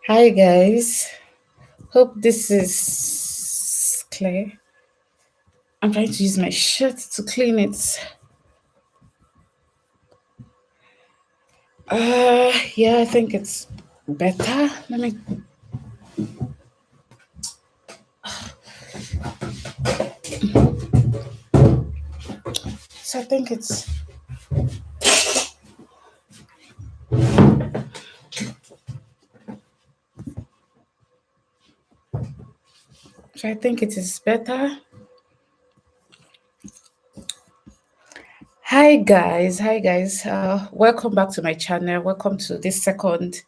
Hi guys, hope this is clear. I'm trying to use my shirt to clean it. Yeah, I think it's better. Let me. So I think it's. So I think it is better. Hi guys. Welcome back to my channel. Welcome to this second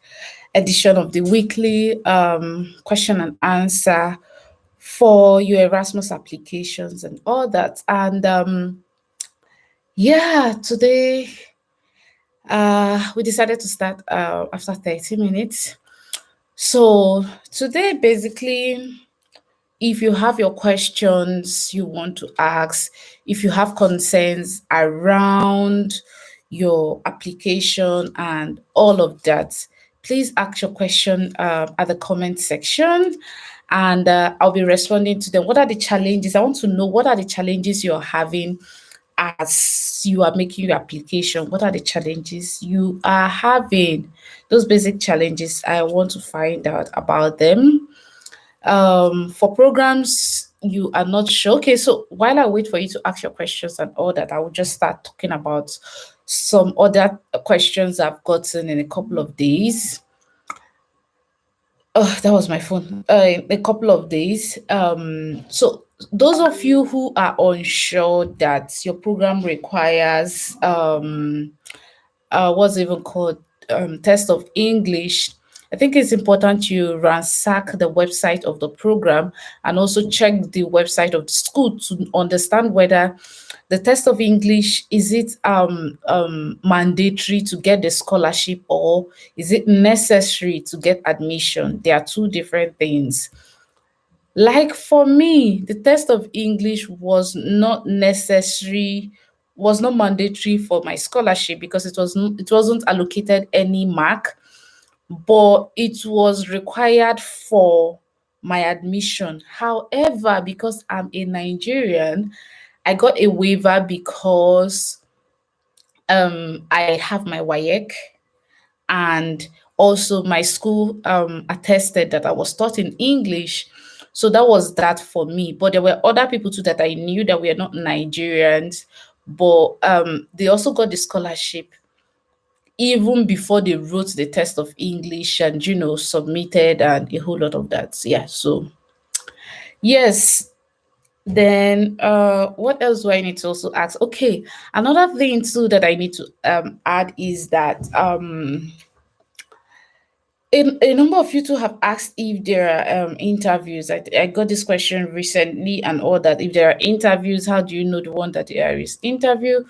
edition of the weekly question and answer for your Erasmus applications and all that. And yeah, today we decided to start after 30 minutes. So today, basically, if you have your questions you want to ask, if you have concerns around your application and all of that, please ask your question at the comment section and I'll be responding to them. What are the challenges? I want to know what are the challenges you're having as you are making your application. What are the challenges you are having? Those basic challenges, I want to find out about them. For programs you are not sure. Okay, so while I wait for you to ask your questions and all that, I will just start talking about some other questions I've gotten in a couple of days. Oh, that was my phone. In a couple of days. So those of you who are unsure that your program requires what's even called test of English, I think it's important you ransack the website of the program and also check the website of the school to understand whether the test of English is it mandatory to get the scholarship or is it necessary to get admission. They are two different things. Like for me, the test of English was not mandatory for my scholarship because it wasn't allocated any mark, but it was required for my admission. However, because I'm a Nigerian, I got a waiver because I have my WAEC and also my school attested that I was taught in English. So that was that for me. But there were other people too that I knew that were not Nigerians, but they also got the scholarship even before they wrote the test of English and submitted and a whole lot of that. Yeah. So yes. Then what else do I need to also ask? Okay, another thing too that I need to add is that a number of you too have asked if there are interviews. I got this question recently and all that. If there are interviews, how do you know the one that there is interview?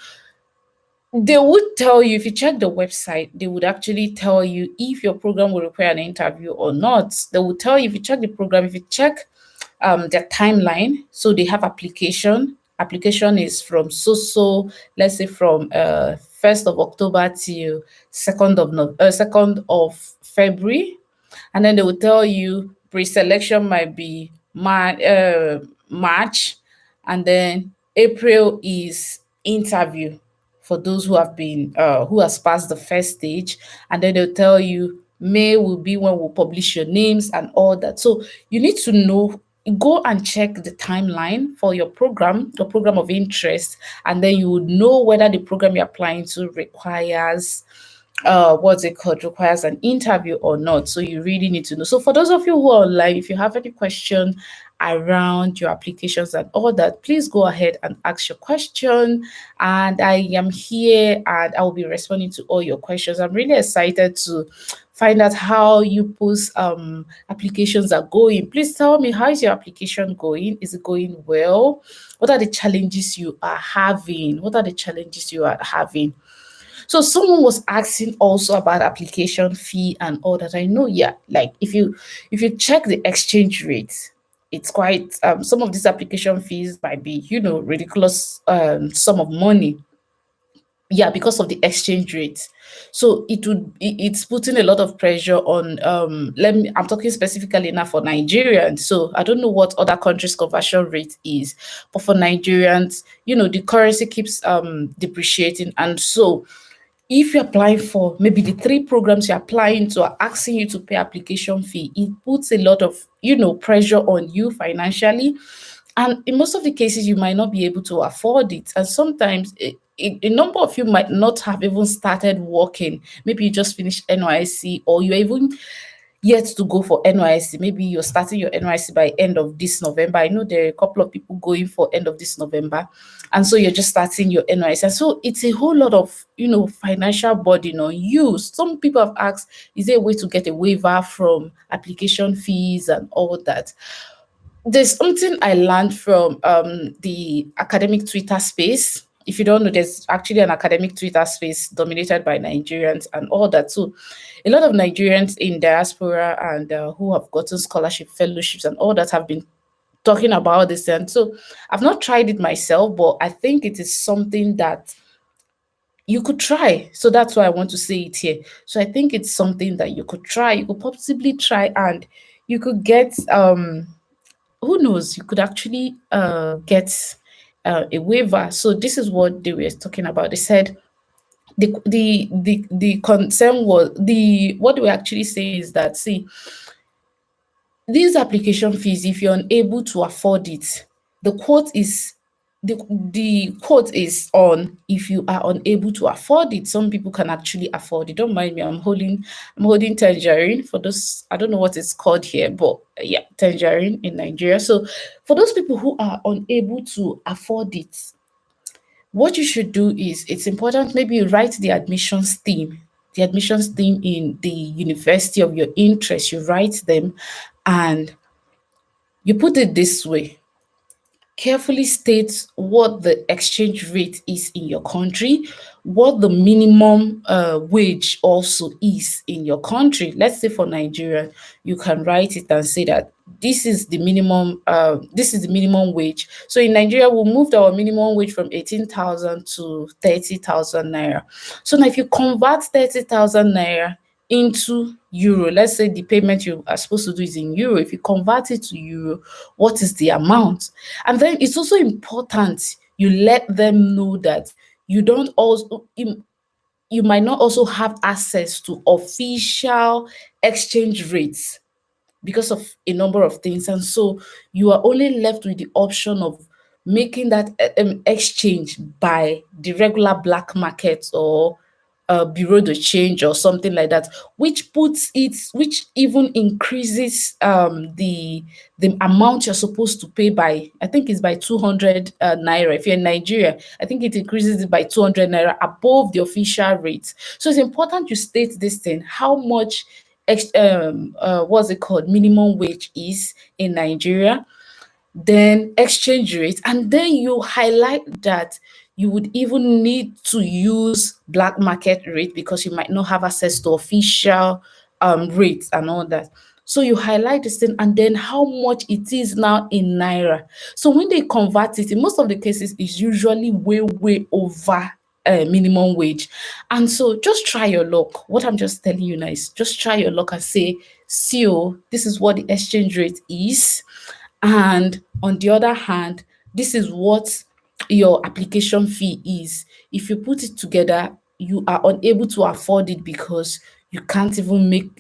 They would tell you if you check the website, they would actually tell you if your program will require an interview or not. They will tell you if you check the program, if you check their timeline. So they have application. Application is from let's say from 1st of October till 2nd of February. And then they will tell you pre-selection might be March, and then April is interview for those who have been who has passed the first stage, and then they'll tell you May will be when we'll publish your names and all that. So you need to know, go and check the timeline for your program of interest, and then you would know whether the program you're applying to requires what's it called requires an interview or not. So you really need to know. So for those of you who are online, if you have any question around your applications and all that, please go ahead and ask your question. And I am here and I will be responding to all your questions. I'm really excited to find out how you post applications are going. Please tell me, how is your application going? Is it going well? What are the challenges you are having? What are the challenges you are having? So someone was asking also about application fee and all that. I know, yeah, like if you check the exchange rate, it's quite some of these application fees might be, ridiculous sum of money. Yeah, because of the exchange rate. So it's putting a lot of pressure on, I'm talking specifically now for Nigerians. So I don't know what other countries conversion rate is, but for Nigerians, the currency keeps depreciating. And so if you're applying for maybe the three programs you're applying to are asking you to pay application fee, it puts a lot of pressure on you financially. And in most of the cases, you might not be able to afford it. And sometimes a number of you might not have even started working. Maybe you just finished NYC, or you're even yet to go for NYC. Maybe you're starting your NYC by end of this November. I know there are a couple of people going for end of this November. And so you're just starting your NYC. And so it's a whole lot of, financial burden on you. Some people have asked, is there a way to get a waiver from application fees and all that? There's something I learned from the academic Twitter space. If you don't know, there's actually an academic Twitter space dominated by Nigerians and all that. So, a lot of Nigerians in diaspora and who have gotten scholarship, fellowships, and all that have been talking about this. And so, I've not tried it myself, but I think it is something that you could try. So that's why I want to say it here. So I think it's something that you could try. You could possibly try, and you could get who knows, you could actually get a waiver. So this is what they were talking about. They said the concern was, the what they were actually saying is that, see, these application fees, if you're unable to afford it, the quote is the quote is on if you are unable to afford it. Some people can actually afford it. Don't mind me, I'm holding tangerine for those. I don't know what it's called here, but yeah, tangerine in Nigeria. So for those people who are unable to afford it, what you should do is, it's important, maybe you write the admissions theme in the university of your interest. You write them and you put it this way: carefully state what the exchange rate is in your country, what the minimum wage also is in your country. Let's say for Nigeria, you can write it and say that this is the minimum wage. So in Nigeria, we moved our minimum wage from 18,000 to 30,000 naira. So now if you convert 30,000 naira into euro, let's say the payment you are supposed to do is in euro. If you convert it to euro, what is the amount? And then it's also important you let them know that you don't also you might not also have access to official exchange rates because of a number of things. And so you are only left with the option of making that exchange by the regular black market, or bureau de change or something like that, which even increases the amount you're supposed to pay by, I think it's by 200 naira. If you're in Nigeria, I think it increases it by 200 naira above the official rate. So it's important you state this thing, how much what's it called, minimum wage is in Nigeria, then exchange rate, and then you highlight that you would even need to use black market rate because you might not have access to official rates and all that. So you highlight this thing, and then how much it is now in naira. So when they convert it, in most of the cases, it's usually way over minimum wage. And so just try your luck. What I'm just telling you now is just try your luck and say, see, oh, this is what the exchange rate is. And on the other hand, this is what your application fee is. If you put it together, you are unable to afford it because you can't even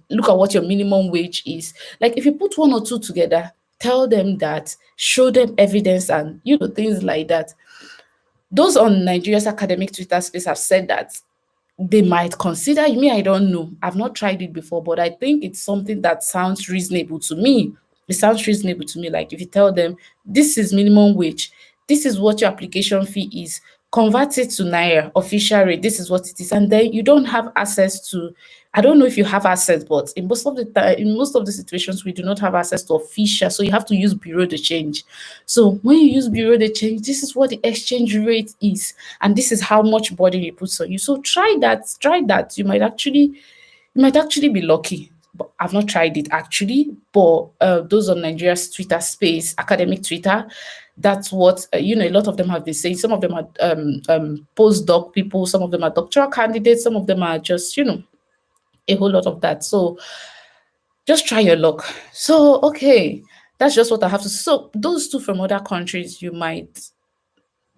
look at what your minimum wage is. Like if you put one or two together, tell them that, show them evidence, and things like that. Those on Nigeria's academic Twitter space have said that they might consider you. Me, I don't know. I've not tried it before, but I think it's something that sounds reasonable to me. It sounds reasonable to me. Like if you tell them this is minimum wage, this is what your application fee is, convert it to naira official rate. This is what it is, and then you don't have access to. I don't know if you have access, but in most of the time, in most of the situations, we do not have access to official. So you have to use bureau de change. So when you use bureau de change, this is what the exchange rate is, and this is how much burden it puts on you. So try that. Try that. You might actually be lucky. But I've not tried it actually. But those on Nigeria's Twitter space, academic Twitter, That's what a lot of them have been saying. Some of them are postdoc people, some of them are doctoral candidates, some of them are just a whole lot of that. So just try your luck. So okay, that's just what I have to. So those two from other countries, you might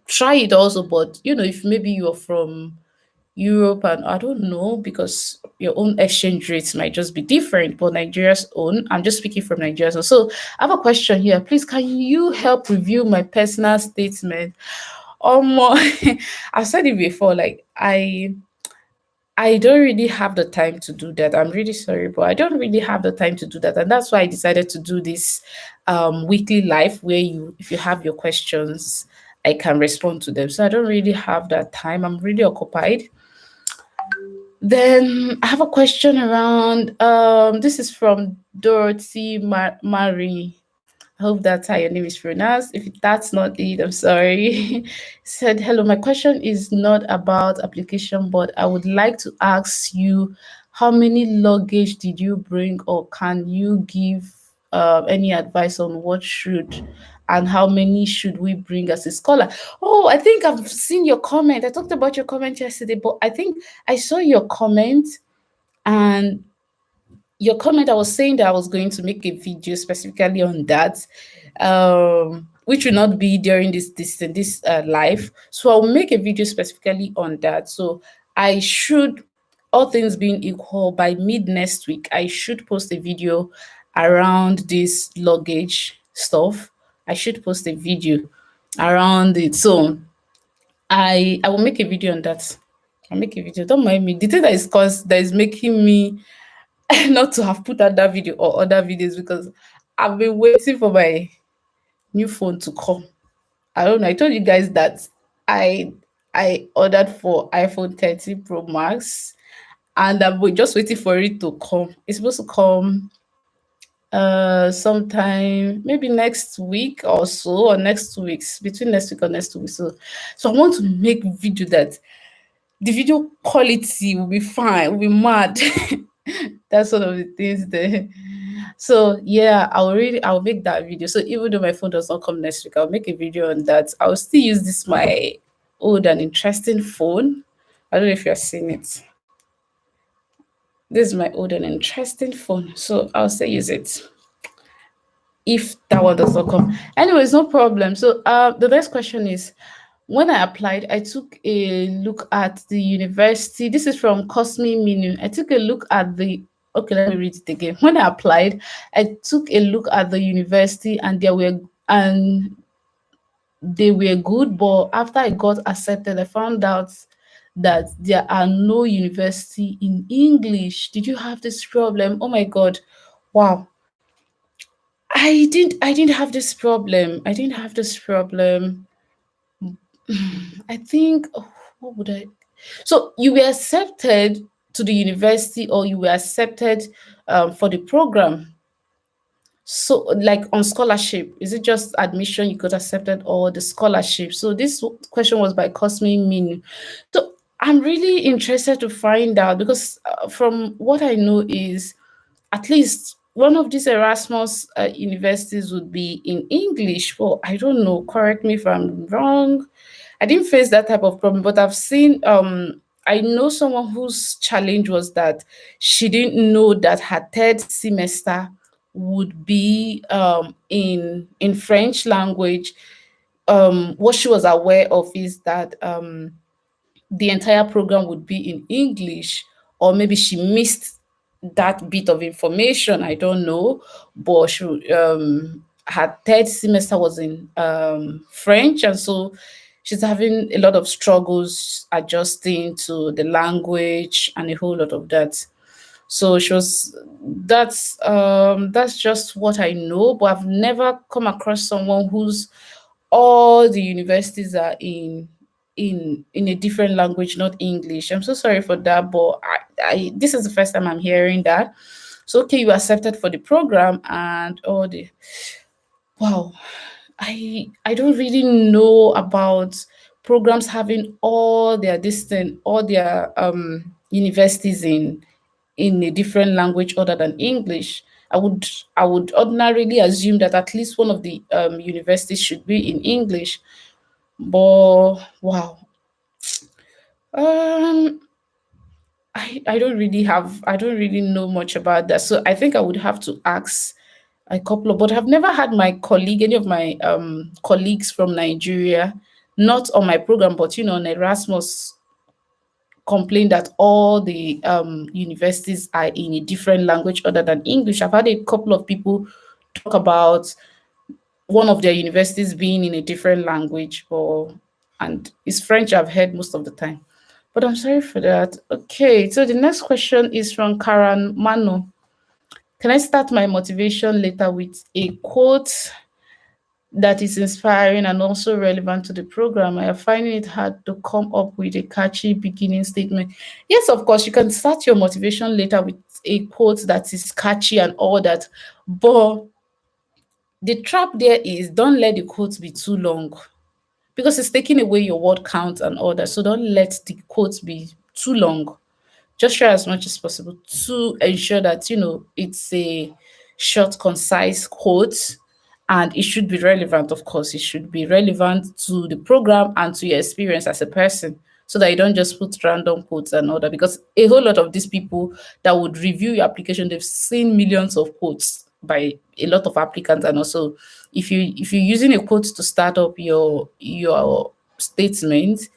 try it also, but if maybe you're from Europe and I don't know, because your own exchange rates might just be different, but Nigeria's own. I'm just speaking from Nigeria. So I have a question here. Please, can you help review my personal statement? More, I've said it before. Like I don't really have the time to do that. I'm really sorry, but I don't really have the time to do that. And that's why I decided to do this weekly live where if you have your questions, I can respond to them. So I don't really have that time. I'm really occupied. Then I have a question around this is from Dorothy Marie. I hope that's how your name is pronounced. If that's not it, I'm sorry. Said, hello, my question is not about application, but I would like to ask you how many luggage did you bring, or can you give any advice on what should and how many should we bring as a scholar? Oh, I think I've seen your comment. I talked about your comment yesterday, but I think I saw your comment, and your comment, I was saying that I was going to make a video specifically on that, which will not be during this live. So I'll make a video specifically on that. So I should, all things being equal, by mid next week, I should post a video around this luggage stuff. I should post a video around it. So I will make a video on that. I'll make a video. Don't mind me. The thing that is cause that is making me not to have put out that video or other videos, because I've been waiting for my new phone to come. I don't know. I told you guys that I I ordered for iPhone 13 Pro Max, and we're just waiting for it to come. It's supposed to come sometime maybe next week or so, or next 2 weeks, between next week or next 2 weeks. So I want to make video that the video quality will be fine, will be mad. That's one of the things there. So yeah, I'll make that video. So even though my phone does not come next week, I'll make a video on that. I'll still use this my old and interesting phone. I don't know if you're seeing it. This is my old and interesting phone. So I'll still use it if that one does not come. Anyways, no problem. So the next question is, when I applied, I took a look at the university. This is from Cosme Minu. I took a look at the okay, let me read it again. When I applied, I took a look at the university, and they were good, but after I got accepted, I found out that there are no university in English. Did you have this problem? Oh my god. Wow. I didn't have this problem. I didn't have this problem. I think, what would I? So you were accepted to the university, or you were accepted for the program. So, like on scholarship, is it just admission you got accepted, or the scholarship? So this question was by Cosme Min. So I'm really interested to find out, because from what I know is at least one of these Erasmus universities would be in English. Well, I don't know. Correct me if I'm wrong. I didn't face that type of problem, but I've seen. I know someone whose challenge was that she didn't know that her third semester would be in French language. What she was aware of is that the entire program would be in English, or maybe she missed that bit of information. I don't know, but her third semester was in French, and so she's having a lot of struggles adjusting to the language and a whole lot of that. So she was that's just what I know, but I've never come across someone who's all the universities are in a different language, not English. I'm so sorry for that, but I this is the first time I'm hearing that. So okay, you accepted for the program and all the wow. I don't really know about programs having all their all their universities in a different language other than English. I would I would ordinarily assume that at least one of the universities should be in English. But wow, um, I don't really know much about that. So I think I would have to ask a couple of, but I've never had my colleague, any of my colleagues from Nigeria, not on my program, but on Erasmus, complain that all the universities are in a different language other than English. I've had a couple of people talk about one of their universities being in a different language, or and it's French I've heard most of the time. But I'm sorry for that. Okay, so the next question is from Karan Mano. Can I start my motivation letter with a quote that is inspiring and also relevant to the program? I am finding it hard to come up with a catchy beginning statement. Yes, of course, you can start your motivation letter with a quote that is catchy and all that, but the trap there is don't let the quote be too long because it's taking away your word count and all that. So don't let the quote be too long. Just try as much as possible to ensure that it's a short, concise quote, and it should be relevant. Of course, it should be relevant to the program and to your experience as a person, so that you don't just put random quotes and all that. Because a whole lot of these people that would review your application, they've seen millions of quotes by a lot of applicants, and also if you're using a quote to start up your statement,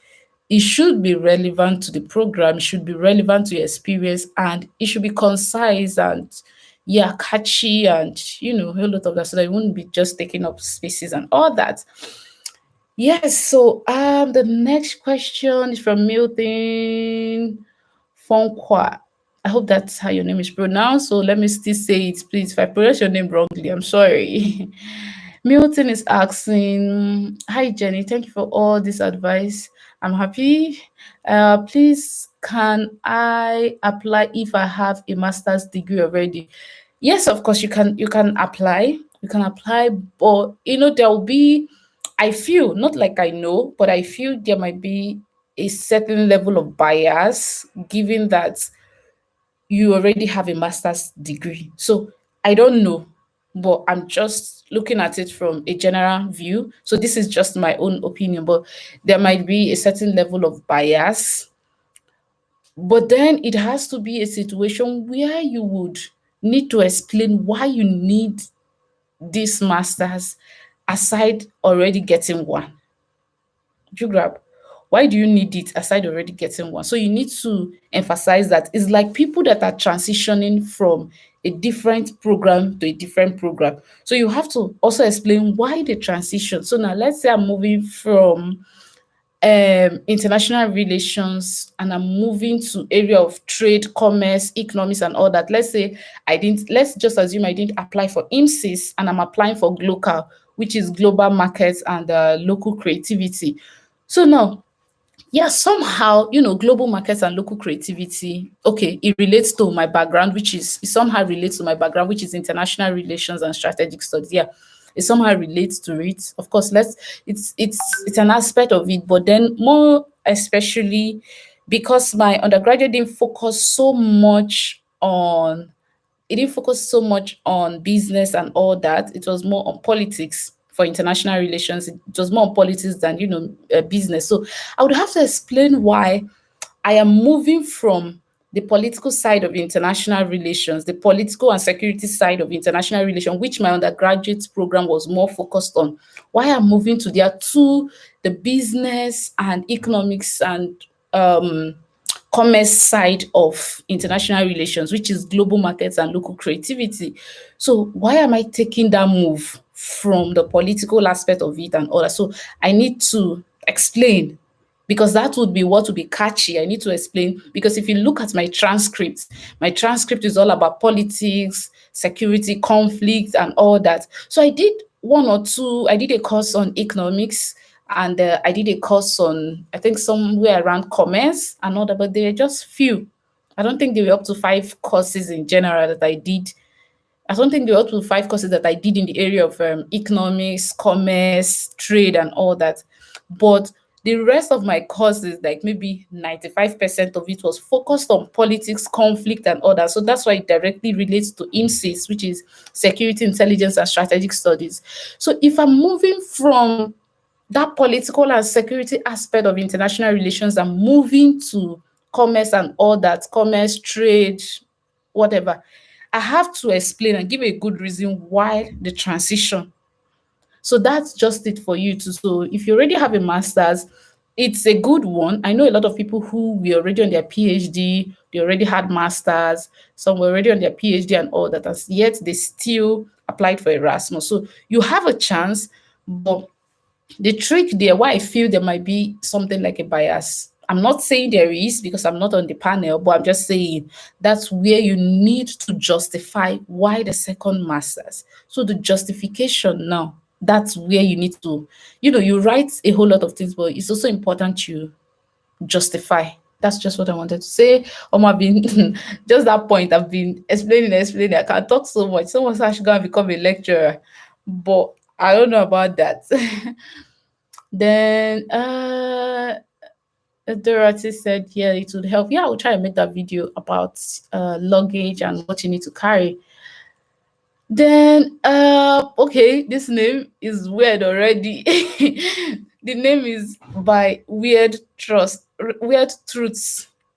it should be relevant to the program, it should be relevant to your experience, and it should be concise and yeah, catchy, and a whole lot of that, so that it wouldn't be just taking up spaces and all that. Yes, so the next question is from Milton Fonkwa. I hope that's how your name is pronounced. So let me still say it, please. If I pronounce your name wrongly, I'm sorry. Milton is asking, "Hi Jenny, thank you for all this advice. I'm happy. Please, can I apply if I have a master's degree already?" Yes, of course you can. You can apply. You can apply, but there will be. I feel, not like I know, but I feel there might be a certain level of bias, given that you already have a master's degree. So I don't know, but I'm just looking at it from a general view. So this is just my own opinion, but there might be a certain level of bias. But then it has to be a situation where you would need to explain why you need this master's aside already getting one. Do you grab? Why do you need it aside already getting one? So you need to emphasize that it's like people that are transitioning from a different program to a different program. So you have to also explain why the transition. So now let's say I'm moving from international relations and I'm moving to area of trade, commerce, economics and all that. Let's just assume I didn't apply for IMSIS and I'm applying for GLOCAL, which is global markets and local creativity. So now, yeah, somehow, global markets and local creativity, okay, it relates to my background, it somehow relates to my background, which is international relations and strategic studies. Yeah, it somehow relates to it. Of course, it's an aspect of it, but then more especially because my undergraduate didn't focus so much on it didn't focus so much on business and all that. It was more on politics for international relations. It was more on politics than business. So I would have to explain why I am moving from the political side of international relations, the political and security side of international relations, which my undergraduate program was more focused on. Why I'm moving to the business and economics and commerce side of international relations, which is global markets and local creativity. So why am I taking that move from the political aspect of it and all that? So I need to explain, because that would be what would be catchy. I need to explain, because if you look at my transcript is all about politics, security, conflict, and all that. So I did a course on economics, and I did a course on, I think, somewhere around commerce and all that, but they were just few. I don't think there were up to 5 courses in general that I did. I don't think there were up to 5 courses that I did in the area of economics, commerce, trade, and all that. But The rest of my courses, like maybe 95% of it was focused on politics, conflict, and all that. So that's why it directly relates to IMSIS, which is Security, Intelligence, and Strategic Studies. So if I'm moving from that political and security aspect of international relations and moving to commerce and all that, commerce, trade, whatever, I have to explain and give a good reason why the transition. So that's just it for you too. So if you already have a master's, it's a good one. I know a lot of people who were already on their PhD, they already had masters, some were already on their PhD and all that, as yet they still applied for Erasmus. So you have a chance, but the trick there, why I feel there might be something like a bias. I'm not saying there is because I'm not on the panel, but I'm just saying that's where you need to justify why the second master's. So the justification now, that's where you need to, you write a whole lot of things, but it's also important you justify. That's just what I wanted to say. I've been just that point. I've been explaining. I can't talk so much. Someone said I should go and become a lecturer, but I don't know about that. Then Dorothy said, yeah, it would help. Yeah, I'll try and make that video about luggage and what you need to carry. Then okay, this name is weird already. The name is by Weird Truths.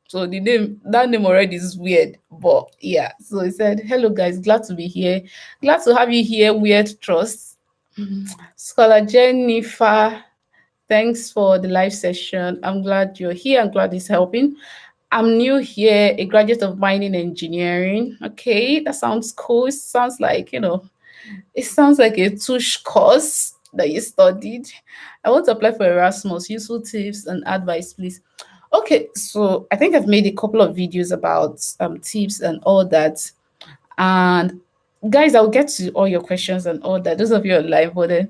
So that name already is weird, but yeah. So he said, hello guys, glad to be here. Glad to have you here, Weird Trust. Scholar Jennifer, thanks for the live session. I'm glad you're here. I'm glad it's helping. I'm new here, a graduate of mining engineering. Okay, that sounds cool. It sounds like, it sounds like a tush course that you studied. I want to apply for Erasmus. Useful tips and advice, please. Okay, so I think I've made a couple of videos about tips and all that. And guys, I'll get to all your questions and all that. Those of you on live, but then,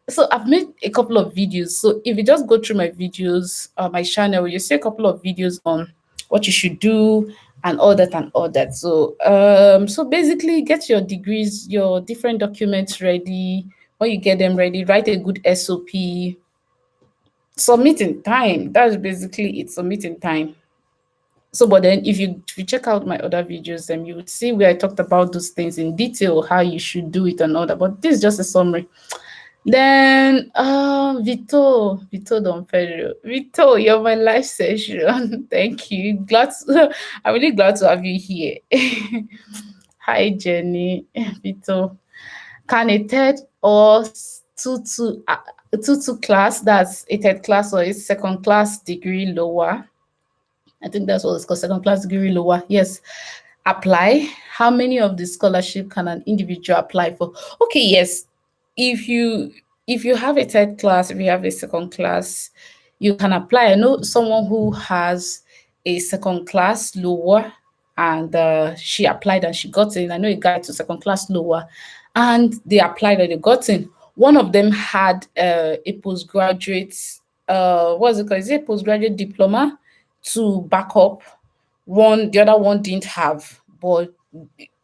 so I've made a couple of videos. So if you just go through my videos, my channel, you see a couple of videos on what you should do and all that and all that. So so basically, get your degrees, your different documents ready. When you get them ready, write a good SOP. Submit in time. That's basically it. Submit in time. So, but then if you check out my other videos, then you would see where I talked about those things in detail, how you should do it and all that. But this is just a summary. Then Vito Don Pedro. Vito, you're my live session. Thank you. I'm really glad to have you here. Hi Jenny, Vito. Can a third or two class, that's a third class or a second class degree lower? I think that's what it's called, second class degree lower. Yes. Apply. How many of the scholarship can an individual apply for? Okay, yes. If you have a third class, if you have a second class, you can apply. I know someone who has a second class lower and she applied and she got in. I know a guy to second class lower and they applied and they got in. One of them had a postgraduate, what's it called? Is it a postgraduate diploma to back up? The other one didn't have, but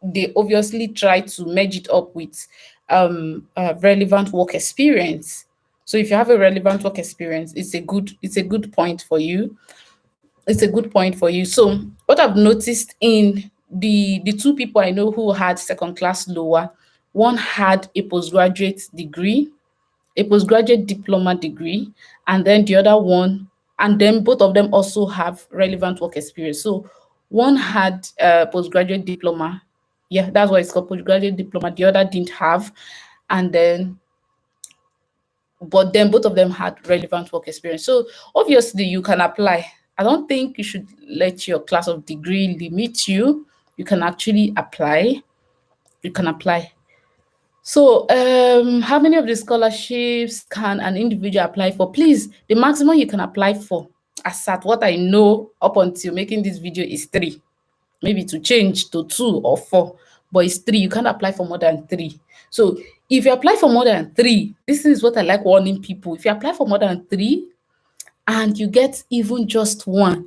they obviously tried to merge it up with relevant work experience. So if you have a relevant work experience, it's a good point for you. It's a good point for you. So what I've noticed in the two people I know who had second class lower, one had a postgraduate degree, a postgraduate diploma degree, and then the other one, and then both of them also have relevant work experience. So one had a postgraduate diploma. Yeah, that's why it's called postgraduate diploma. The other didn't have. And then, but then both of them had relevant work experience. So obviously you can apply. I don't think you should let your class of degree limit you. You can actually apply. You can apply. So, how many of the scholarships can an individual apply for? Please, the maximum you can apply for, as at what I know up until making this video, is 3. Maybe to change to 2 or 4, but it's 3. You can't apply for more than 3. So, if you apply for more than 3, this is what I like warning people. If you apply for more than 3 and you get even just 1,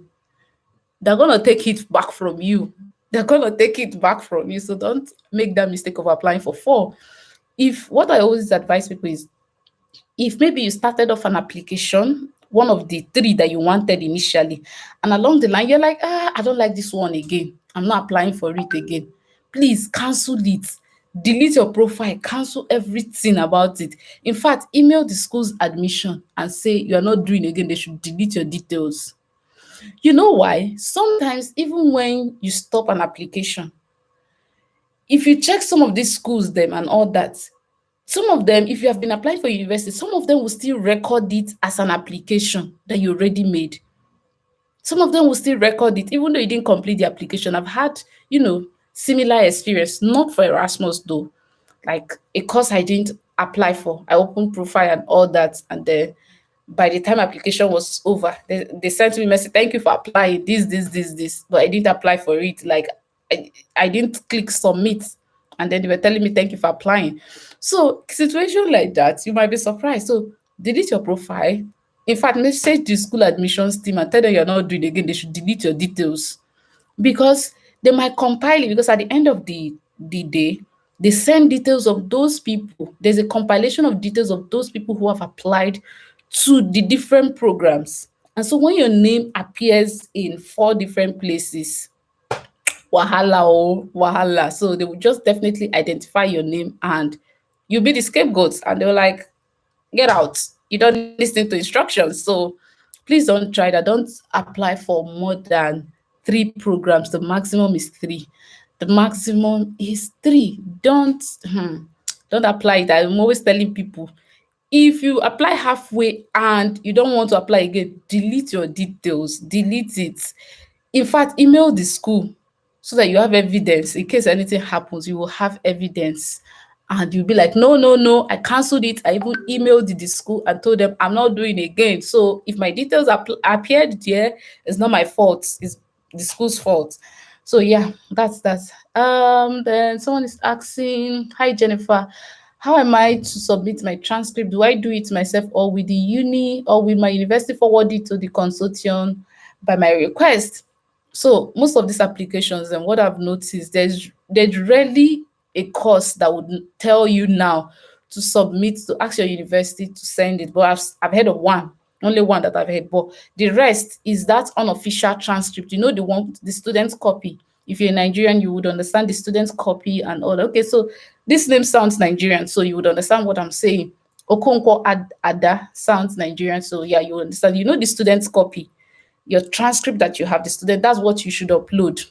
they're gonna take it back from you. They're gonna take it back from you. So don't make that mistake of applying for 4. If what I always advise people is, if maybe you started off an application one of the three that you wanted initially. And along the line, you're like, I don't like this one again. I'm not applying for it again. Please cancel it. Delete your profile, cancel everything about it. In fact, email the school's admission and say you are not doing again. They should delete your details. You know why? Sometimes, even when you stop an application, if you check some of these schools, them and all that, some of them, if you have been applying for university, some of them will still record it as an application that you already made. Some of them will still record it, even though you didn't complete the application. I've had, similar experience, not for Erasmus though. Like a course I didn't apply for. I opened profile and all that, and then by the time application was over, they sent me a message, thank you for applying this, but I didn't apply for it. Like I didn't click submit, and then they were telling me thank you for applying. So situation like that, you might be surprised. So delete your profile. In fact, message the school admissions team and tell them you're not doing it again. They should delete your details because they might compile it, because at the end of the day, they send details of those people. There's a compilation of details of those people who have applied to the different programs. And so when your name appears in 4 different places, wahala oh, wahala. So they will just definitely identify your name and you'll be the scapegoat. And they were like, get out. You don't listen to instructions. So please don't try that. Don't apply for more than 3 programs. The maximum is 3. The maximum is 3. Don't apply it. I'm always telling people, if you apply halfway and you don't want to apply again, delete your details, delete it. In fact, email the school so that you have evidence. In case anything happens, you will have evidence. And you'll be like, no, no, no, I canceled it. I even emailed the school and told them I'm not doing it again. So if my details appeared there, it's not my fault. It's the school's fault. So yeah, that's that. Then someone is asking, hi Jennifer, how am I to submit my transcript? Do I do it myself or with the uni or with my university forward it to the consortium by my request? So most of these applications, and what I've noticed, there's rarely a course that would tell you now to submit, to ask your university to send it. But I've heard of one, only one that I've heard. But the rest is that unofficial transcript. You know, the one, the student's copy. If you're Nigerian, you would understand the student's copy and all. Okay, so this name sounds Nigerian, so you would understand what I'm saying. Okonkwo Ada sounds Nigerian, so yeah, you understand. You know the student's copy, your transcript that you have, the student, that's what you should upload.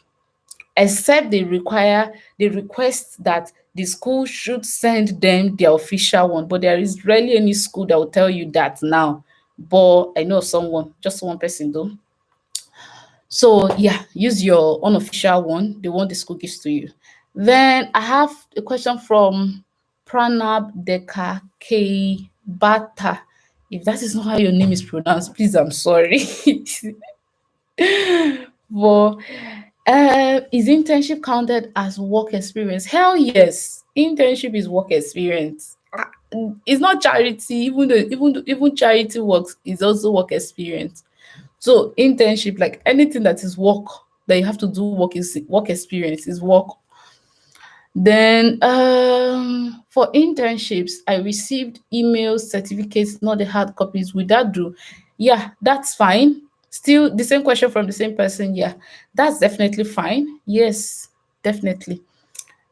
Except they request that the school should send them their official one. But there is rarely any school that will tell you that now. But I know of someone, just one person though. So yeah, use your unofficial one, the one the school gives to you. Then I have a question from Pranab Deka K Bata. If that is not how your name is pronounced, please, I'm sorry. But is internship counted as work experience? Hell yes, internship is work experience. It's not charity, even charity works is also work experience. So internship, like anything that is work that you have to do work, is work experience, is work. Then for internships, I received emails, certificates, not the hard copies. Will that do? Yeah, that's fine. Still the same question from the same person. Yeah, that's definitely fine. Yes, definitely.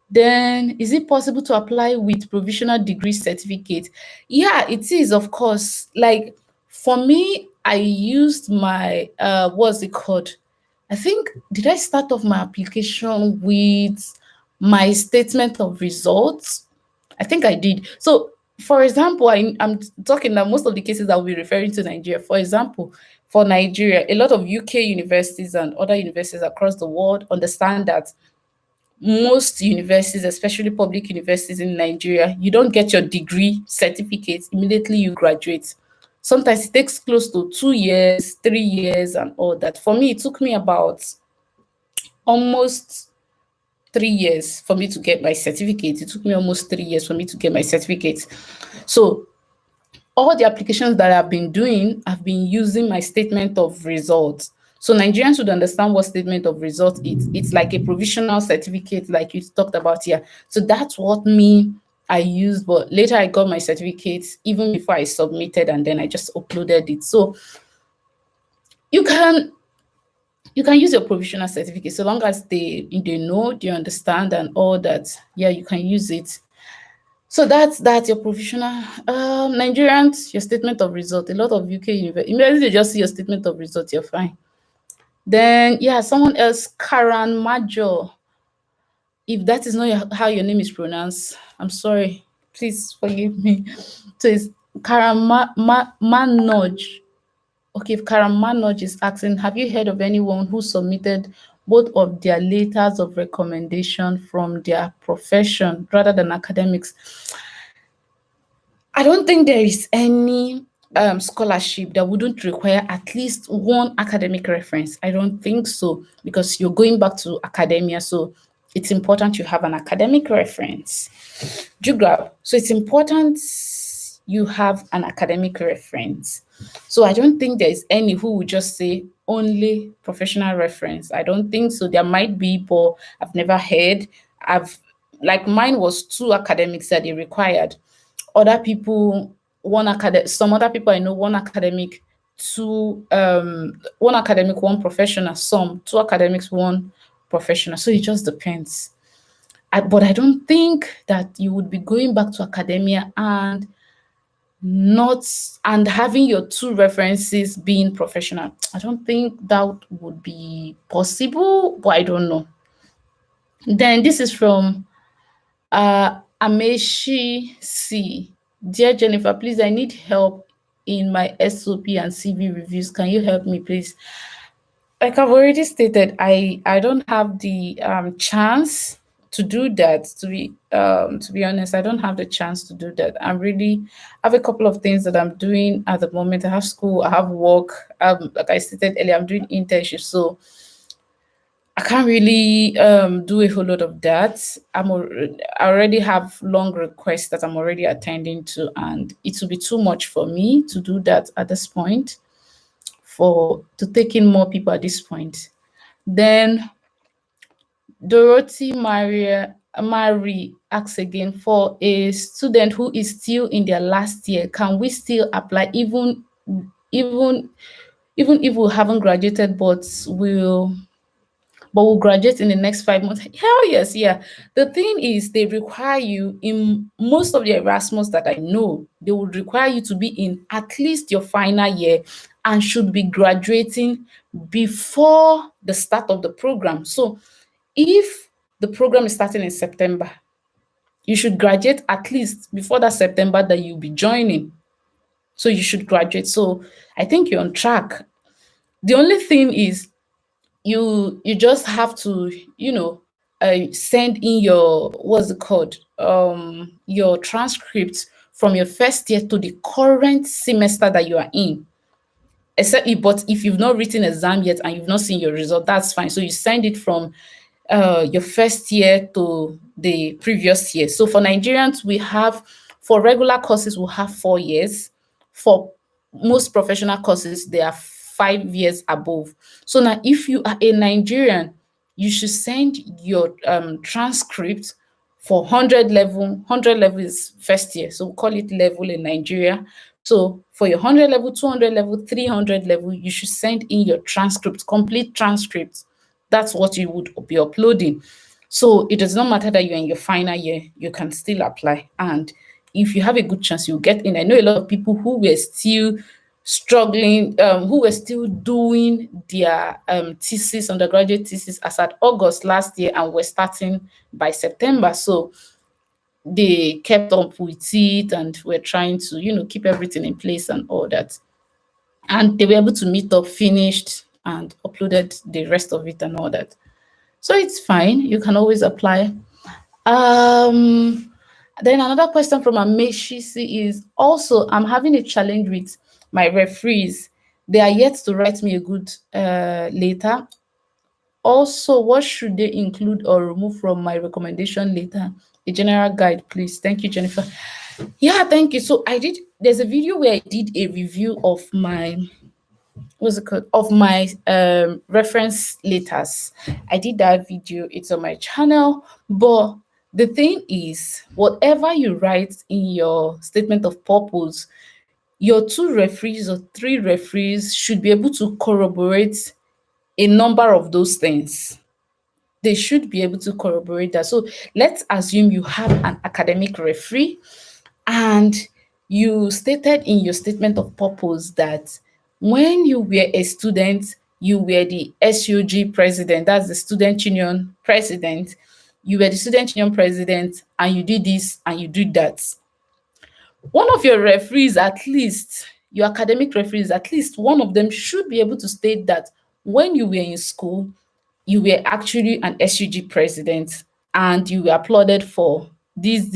Then is it possible to apply with provisional degree certificate? Yeah, it is, of course. Like for me, I used my what's it called? I think, did I start off my application with my statement of results? I think I did. So, for example, I'm talking that most of the cases that we'll be referring to Nigeria. For example, for Nigeria, a lot of UK universities and other universities across the world understand that most universities, especially public universities in Nigeria, you don't get your degree certificate immediately you graduate. Sometimes it takes close to 2 years, 3 years, and all that. For me, it took me about almost 3 years for me to get my certificate. It took me almost 3 years for me to get my certificate. So all the applications that I've been doing, I've been using my statement of results. So Nigerians should understand what statement of results is. It's like a provisional certificate, like you talked about here. So that's what me I used, but later I got my certificates even before I submitted, and then I just uploaded it. So you can use your provisional certificate so long as they know, they understand, and all that. Yeah, you can use it. So that's your provisional. Nigerians, your statement of result. A lot of UK university, immediately they just see your statement of result, you're fine. Then yeah, someone else, Karan Major. If that is not how your name is pronounced, I'm sorry. Please forgive me. So it's Manoj. Okay, if Manoj is asking, have you heard of anyone who submitted both of their letters of recommendation from their profession rather than academics? I don't think there is any scholarship that wouldn't require at least one academic reference. I don't think so, because you're going back to academia. So it's important you have an academic reference. Do you grab? So it's important you have an academic reference. So I don't think there is any who would just say only professional reference. I don't think so. There might be, but I've never heard. I've like mine was 2 academics that they required. Other people, some other people I know, 1 academic, 1 academic, 1 professional, some 2 academics, 1 professional. So it just depends. But I don't think that you would be going back to academia and not and having your 2 references being professional. I don't think that would be possible, but I don't know. Then this is from Ameshi C. Dear Jennifer, please, I need help in my SOP and CV reviews. Can you help me, please? Like I've already stated, I don't have the chance to do that. To be honest, I don't have the chance to do that. I have a couple of things that I'm doing at the moment. I have school, I have work. Like I stated earlier, I'm doing internship, so I can't really do a whole lot of that. I already have long requests that I'm already attending to, and it will be too much for me to do that at this point, to take in more people at this point. Then Dorothy Marie asks again, for a student who is still in their last year, can we still apply even even if we haven't graduated but will graduate in the next 5 months? Hell yes, yeah. The thing is, they require you in most of the Erasmus that I know, they would require you to be in at least your final year and should be graduating before the start of the program. So if the program is starting in September, you should graduate at least before that September that you'll be joining. So you should graduate. So I think you're on track. The only thing is you just have to, send in your, what's it called, your transcript from your first year to the current semester that you are in. But if you've not written exam yet and you've not seen your result, that's fine. So you send it from your first year to the previous year. So for Nigerians, for regular courses, we have 4 years. For most professional courses, they are 5 years above. So now, if you are a Nigerian, you should send your transcript for 100 level. 100 level is first year, so we call it level in Nigeria. So for your 100 level, 200 level, 300 level, you should send in your transcript, complete transcript. That's what you would be uploading. So it does not matter that you're in your final year, you can still apply. And if you have a good chance, you'll get in. I know a lot of people who were still struggling, who were still doing their thesis, undergraduate thesis, as at August last year, and were starting by September. So they kept up with it and were trying to, keep everything in place and all that. And they were able to meet up, finished, and uploaded the rest of it and all that. So it's fine. You can always apply. Then another question from Ameshisi is, also, I'm having a challenge with my referees. They are yet to write me a good letter. Also, what should they include or remove from my recommendation letter? A general guide, please. Thank you, Jennifer. Yeah, thank you. So there's a video where I did a review of my, what's it called, of my reference letters. I did that video. It's on my channel, but The thing is, whatever you write in your statement of purpose, your two referees or three referees should be able to corroborate a number of those things. They should be able to corroborate that. So let's assume you have an academic referee and you stated in your statement of purpose that when you were a student, you were the SUG president, that's the student union president. You were the student union president and you did this and you did that. One of your referees, at least, your academic referees, at least one of them should be able to state that when you were in school, you were actually an SUG president and you were applauded for this,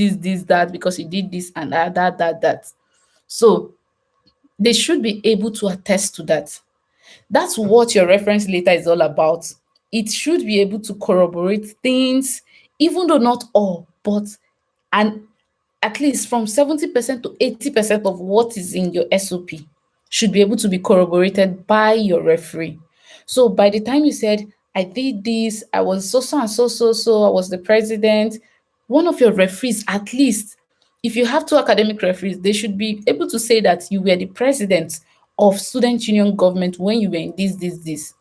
that, because you did this and that. So they should be able to attest to that. That's what your reference letter is all about. It should be able to corroborate things, even though not all, but and at least from 70% to 80% of what is in your SOP should be able to be corroborated by your referee. So by the time you said, I did this, I was so and so, I was the president, one of your referees, at least, if you have two academic referees, they should be able to say that you were the president of student union government when you were in this.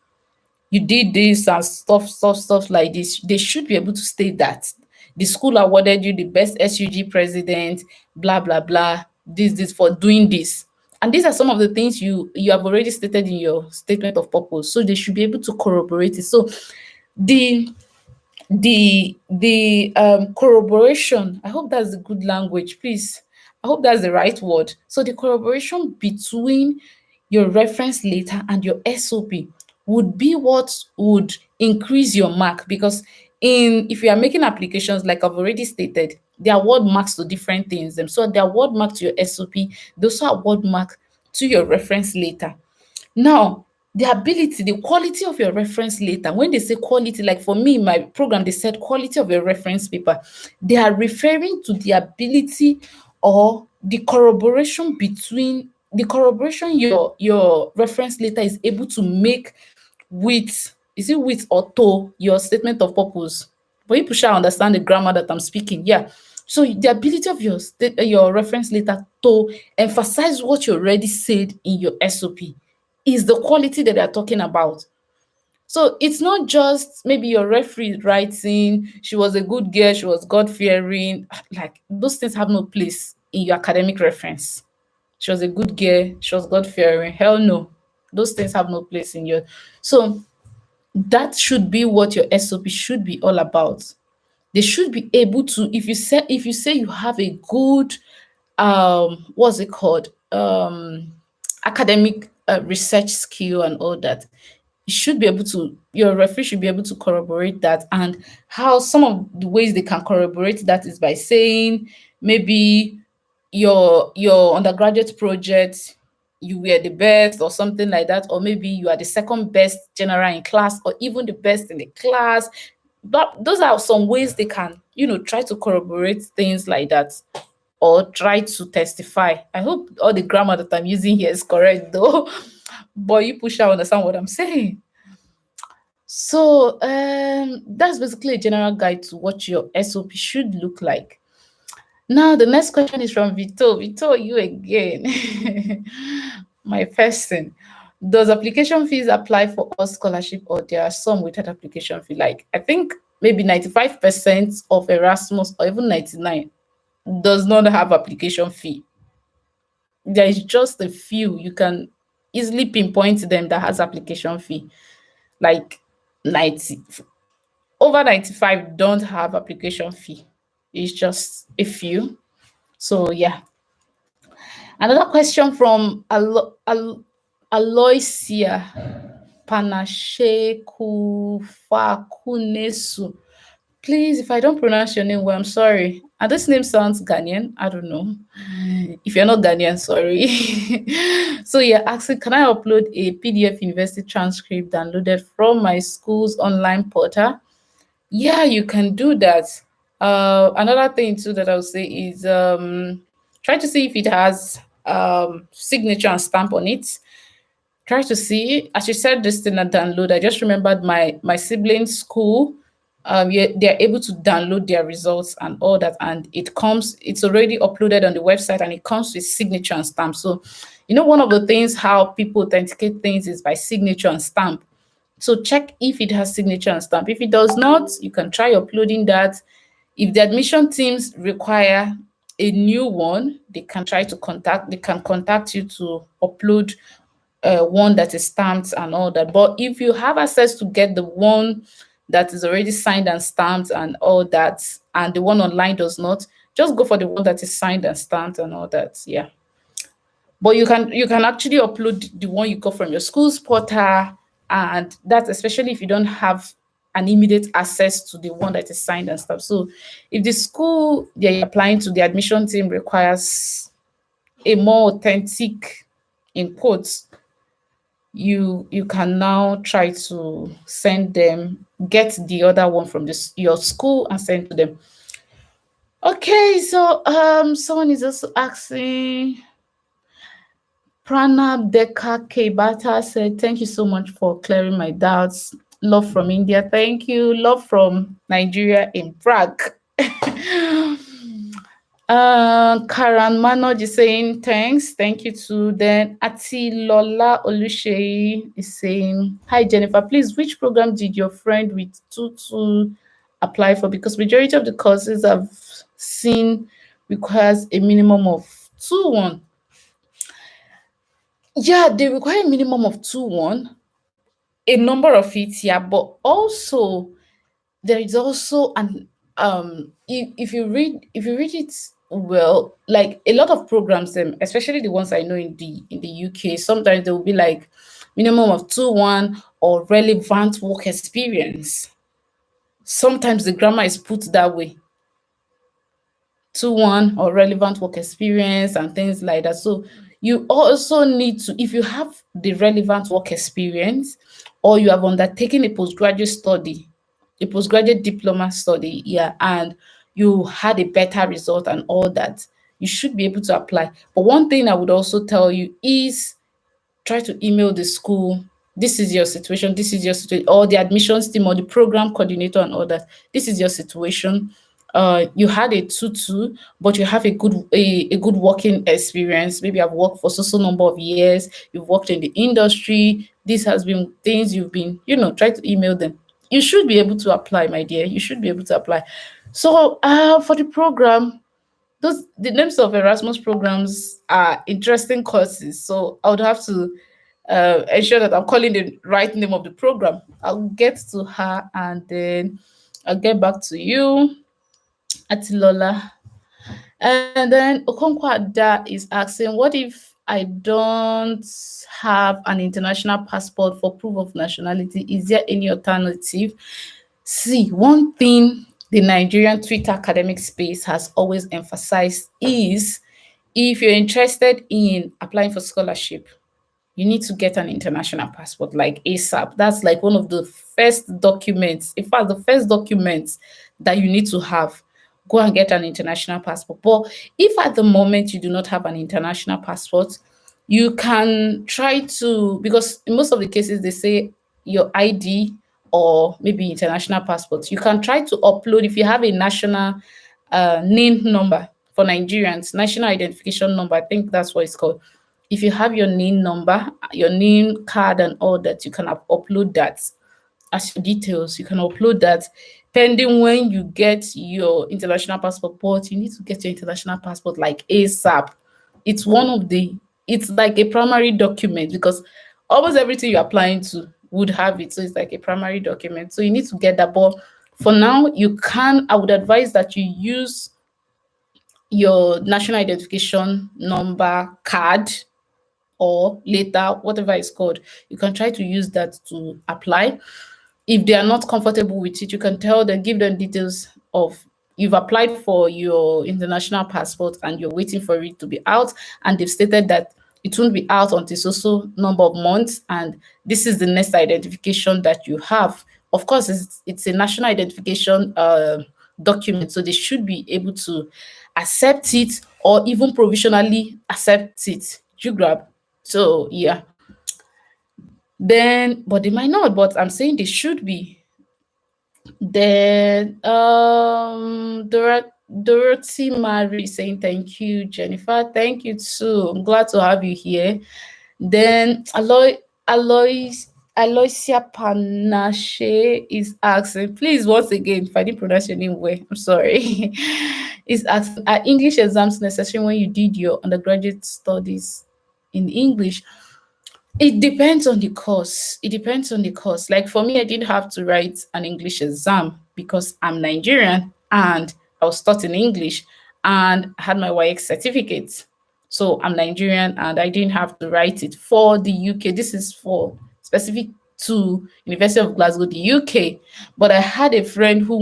You did this and stuff like this. They should be able to state that the school awarded you the best SUG president, blah blah blah, this for doing this. And these are some of the things you have already stated in your statement of purpose. So they should be able to corroborate it. So the corroboration, I hope that's the good language, please. I hope that's the right word. So the corroboration between your reference letter and your SOP would be what would increase your mark, because in if you are making applications, like I've already stated, they award marks to different things. So they award mark to your SOP, they also award mark to your reference letter. Now, the ability, the quality of your reference letter, when they say quality, like for me, my program, they said quality of your reference paper, they are referring to the ability or the corroboration between the corroboration your reference letter is able to make with, is it with or to your statement of purpose? But people shall understand the grammar that I'm speaking. Yeah. So the ability of your reference letter to emphasize what you already said in your SOP is the quality that they're talking about. So it's not just maybe your referee writing, she was a good girl, she was God fearing. Like those things have no place in your academic reference. She was a good girl, she was God fearing. Hell no. Those things have no place in your. So that should be what your SOP should be all about. They should be able to, if you say you have a good what's it called, academic research skill and all that, you should be able to, your referee should be able to corroborate that. And how some of the ways they can corroborate that is by saying maybe your undergraduate project, you were the best or something like that, or maybe you are the second best general in class or even the best in the class. But those are some ways they can, try to corroborate things like that or try to testify. I hope all the grammar that I'm using here is correct though. But you push out understand what I'm saying. So that's basically a general guide to what your SOP should look like. Now the next question is from Vito. Vito, you again. My person. Does application fees apply for all scholarship, or there are some without application fee? Like I think maybe 95% of Erasmus or even 99 does not have application fee. There is just a few you can easily pinpoint them that has application fee. Like 90, over 95 don't have application fee. It's just a few. So yeah. Another question from Aloysia Panasheku Fakunesu. Please, if I don't pronounce your name well, I'm sorry. And this name sounds Ghanaian. I don't know. If you're not Ghanaian, sorry. So you're asking, can I upload a PDF university transcript downloaded from my school's online portal? Yeah, you can do that. Another thing too that I would say is try to see if it has signature and stamp on it. Try to see. As you said this thing and download, I just remembered my sibling's school. they're able to download their results and all that, and it's already uploaded on the website, and it comes with signature and stamp. So one of the things how people authenticate things is by signature and stamp. So check if it has signature and stamp. If it does not, you can try uploading that. If the admission teams require a new one, they can contact you to upload one that is stamped and all that. But if you have access to get the one that is already signed and stamped and all that, and the one online does not, just go for the one that is signed and stamped and all that. Yeah. But you can actually upload the one you got from your school's portal, and that's especially if you don't have an immediate access to the one that is signed and stuff. So if the school they're applying to, the admission team requires a more authentic, in quotes, you can now try to send them, get the other one from your school and send to them. Okay, so someone is also asking, Pranab Deka Kebata said, thank you so much for clearing my doubts. Love from India. Thank you. Love from Nigeria in Prague. Karan Manoj is saying thanks. Thank you too. Then Atilola Oluseyi is saying, hi Jennifer, please, which program did your friend with Tutu apply for? Because majority of the courses I've seen requires a minimum of 2-1. Yeah, they require a minimum of 2-1, a number of it, yeah, but also there is also an if you read it well, like a lot of programs, especially the ones I know in the UK, sometimes they will be like minimum of 2-1 or relevant work experience. Sometimes the grammar is put that way, 2-1 or relevant work experience and things like that. So you also need to, if you have the relevant work experience or you have undertaken a postgraduate study, a postgraduate diploma study, yeah, and you had a better result and all that, you should be able to apply. But one thing I would also tell you is try to email the school. This is your situation. This is your situation. Or the admissions team or the program coordinator and all that. This is your situation. You had a tutu, but you have a good working experience. Maybe I've worked for so number of years. You've worked in the industry. This has been things you've been, try to email them. You should be able to apply, my dear. You should be able to apply. So for the program, the names of Erasmus programs are interesting courses. So I would have to ensure that I'm calling the right name of the program. I'll get to her and then I'll get back to you, Atilola. And then Okonkwa is asking, what if I don't have an international passport for proof of nationality? Is there any alternative? See, one thing the Nigerian Twitter academic space has always emphasized is if you're interested in applying for scholarship, you need to get an international passport like ASAP. That's like one of the first documents, in fact, the first documents that you need to have. Go and get an international passport. But if at the moment you do not have an international passport, you can try to, because in most of the cases they say your ID or maybe international passport, you can try to upload if you have a national NIN number for Nigerians, national identification number. I think that's what it's called. If you have your NIN number, your NIN card and all that, you can upload that as your details. You can upload that pending when you get your international passport. But you need to get your international passport like ASAP. It's it's like a primary document because almost everything you're applying to would have it. So it's like a primary document. So you need to get that. But for now, I would advise that you use your national identification number card or later, whatever it's called. You can try to use that to apply. If they are not comfortable with it, you can tell them, give them details of you've applied for your international passport and you're waiting for it to be out, and they've stated that it won't be out until so number of months, and this is the next identification that you have. Of course, it's a national identification document, so they should be able to accept it or even provisionally accept it. You grab. So yeah. Then, but they might not, but I'm saying they should be. Then Dorothy Mary saying thank you, Jennifer. Thank you too. I'm glad to have you here. Then Aloysia Panache is asking, please once again, if I didn't pronounce your name well, I'm sorry. Is asking, are English exams necessary when you did your undergraduate studies in English? It depends on the course. It depends on the course. Like for me, I didn't have to write an English exam because I'm Nigerian and I was taught in English and I had my YX certificate. So I'm Nigerian and I didn't have to write it for the UK. This is for specific to University of Glasgow, the UK. But I had a friend who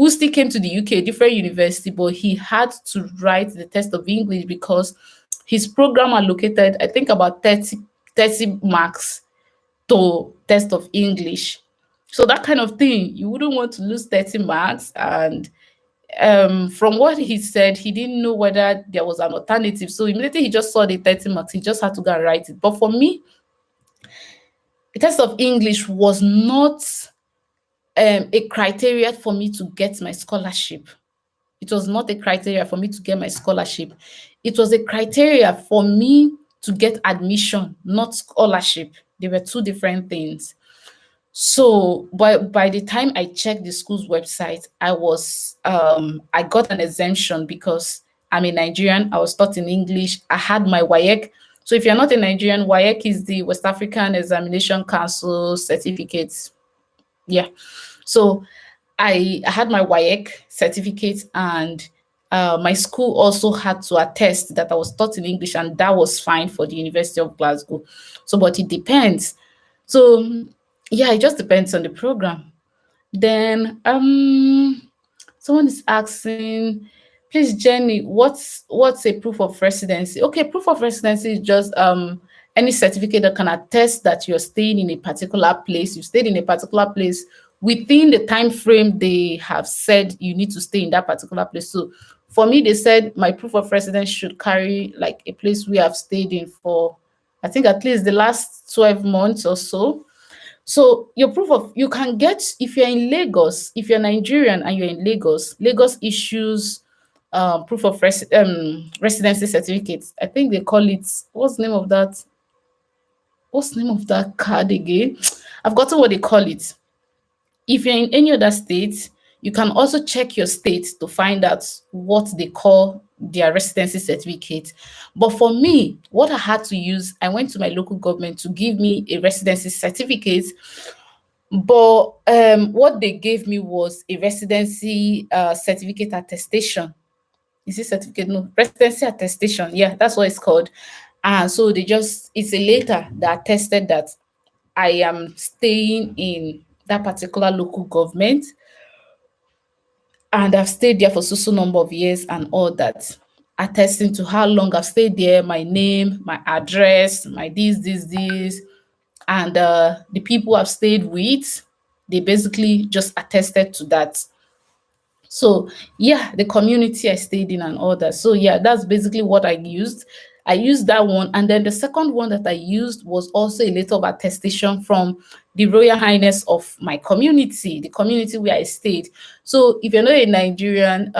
still came to the UK, different university, but he had to write the test of English because his program allocated, I think, about 30 marks to test of English. So that kind of thing, you wouldn't want to lose 30 marks. And from what he said, he didn't know whether there was an alternative. So immediately he just saw the 30 marks, he just had to go and write it. But for me, the test of English was not a criteria for me to get my scholarship. It was not a criteria for me to get my scholarship. It was a criteria for me to get admission, not scholarship. They were two different things. So by the time I checked the school's website, I got an exemption because I'm a Nigerian. I was taught in English. I had my WAEC. So if you're not a Nigerian, WAEC is the West African Examination Council certificate. Yeah. So I had my WAEC certificate, and my school also had to attest that I was taught in English, and that was fine for the University of Glasgow. So, but it depends. So, yeah, it just depends on the program. Then, someone is asking, please, Jenny, what's a proof of residency? Okay, proof of residency is just any certificate that can attest that you're staying in a particular place. You stayed in a particular place within the time frame they have said you need to stay in that particular place. So for me, they said my proof of residence should carry like a place we have stayed in for, I think, at least the last 12 months or so. So your proof of, you can get, if you're in Lagos, if you're Nigerian and you're in Lagos, Lagos issues proof of residency certificates. I think they call it, what's the name of that card again? I've forgotten what they call it. If you're in any other state, you can also check your state to find out what they call their residency certificate. But for me, what I had to use, I went to my local government to give me a residency certificate. But what they gave me was a residency certificate attestation. Is it certificate? No, residency attestation. Yeah, that's what it's called. And so it's a letter that attested that I am staying in that particular local government and I've stayed there for so number of years and all that, attesting to how long I've stayed there, my name, my address, my this, and the people I've stayed with, they basically just attested to that. So yeah, the community I stayed in and all that. So yeah, that's basically what I used. I used that one. And then the second one that I used was also a letter of attestation from the Royal Highness of my community, the community where I stayed. So if you're not a Nigerian,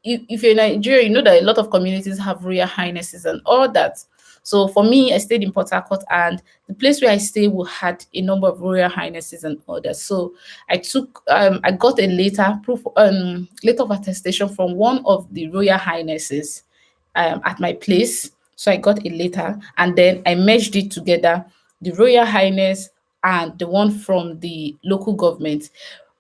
if you're in Nigeria, you know that a lot of communities have Royal Highnesses and all that. So for me, I stayed in Port Harcourt, and the place where I stayed had a number of Royal Highnesses and others. So I got a letter of attestation from one of the Royal Highnesses at my place. So I got a letter, and then I merged it together, the Royal Highness and the one from the local government.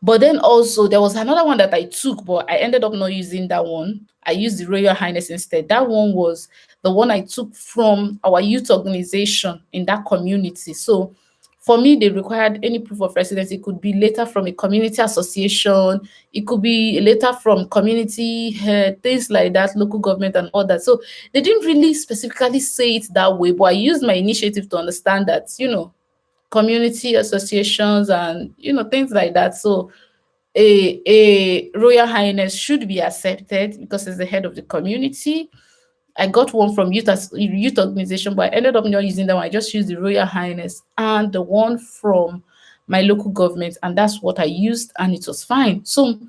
But then also there was another one that I took, but I ended up not using that one. I used the Royal Highness instead. That one was the one I took from our youth organization in that community. So for me, they required any proof of residency. It could be letter from a community association. It could be a letter from community head, things like that, local government and all that. So they didn't really specifically say it that way, but I used my initiative to understand that, community associations and, things like that. So a Royal Highness should be accepted because it's the head of the community. I got one from youth organization, but I ended up not using that one. I just used the Royal Highness and the one from my local government, and that's what I used, and it was fine. So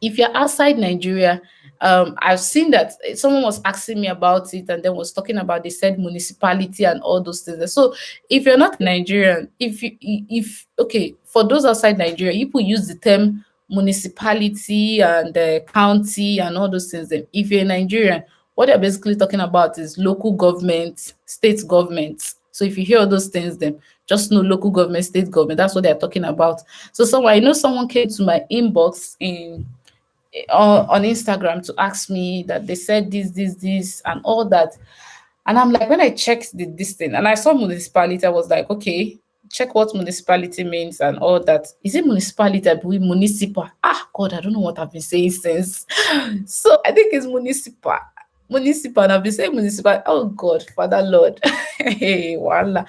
if you're outside Nigeria, I've seen that someone was asking me about it and then was talking about, they said municipality and all those things. So if you're not Nigerian, if okay, for those outside Nigeria, people use the term municipality and county and all those things. Then if you're Nigerian, what they're basically talking about is local government, state government. So if you hear all those things, then just know local government, state government. That's what they're talking about. So someone, I know someone came to my inbox in on Instagram to ask me that they said this, and all that. And I'm like, when I checked this thing and I saw municipality, I was like, okay, check what municipality means and all that. Is it municipality? I believe municipal. Ah, God, I don't know what I've been saying since. So I think it's municipal. Municipal, and I've been saying municipal. Oh God, Father Lord. Hey, voila.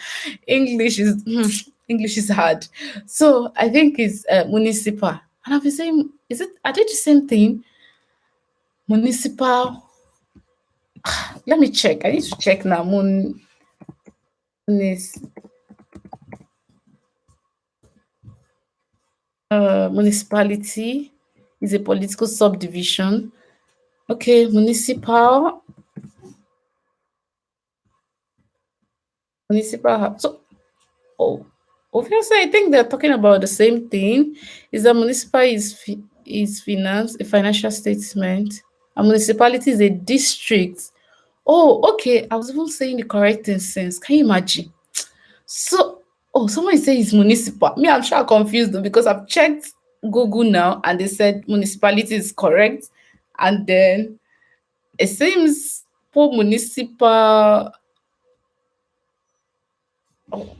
English is English is hard. So I think it's municipal. And I've been saying, is it, are they the same thing? Municipal. Let me check. I need to check now. Munis, municipality is a political subdivision. Okay, municipal. Municipal. So, oh, obviously, I think they're talking about the same thing. Is that municipal is finance, a financial statement. A municipality is a district. Oh, okay. I was even saying the correct thing since. Can you imagine? So, oh, someone is saying it's municipal. Me, I'm sure confused though, because I've checked Google now and they said municipality is correct. And then it seems for municipal,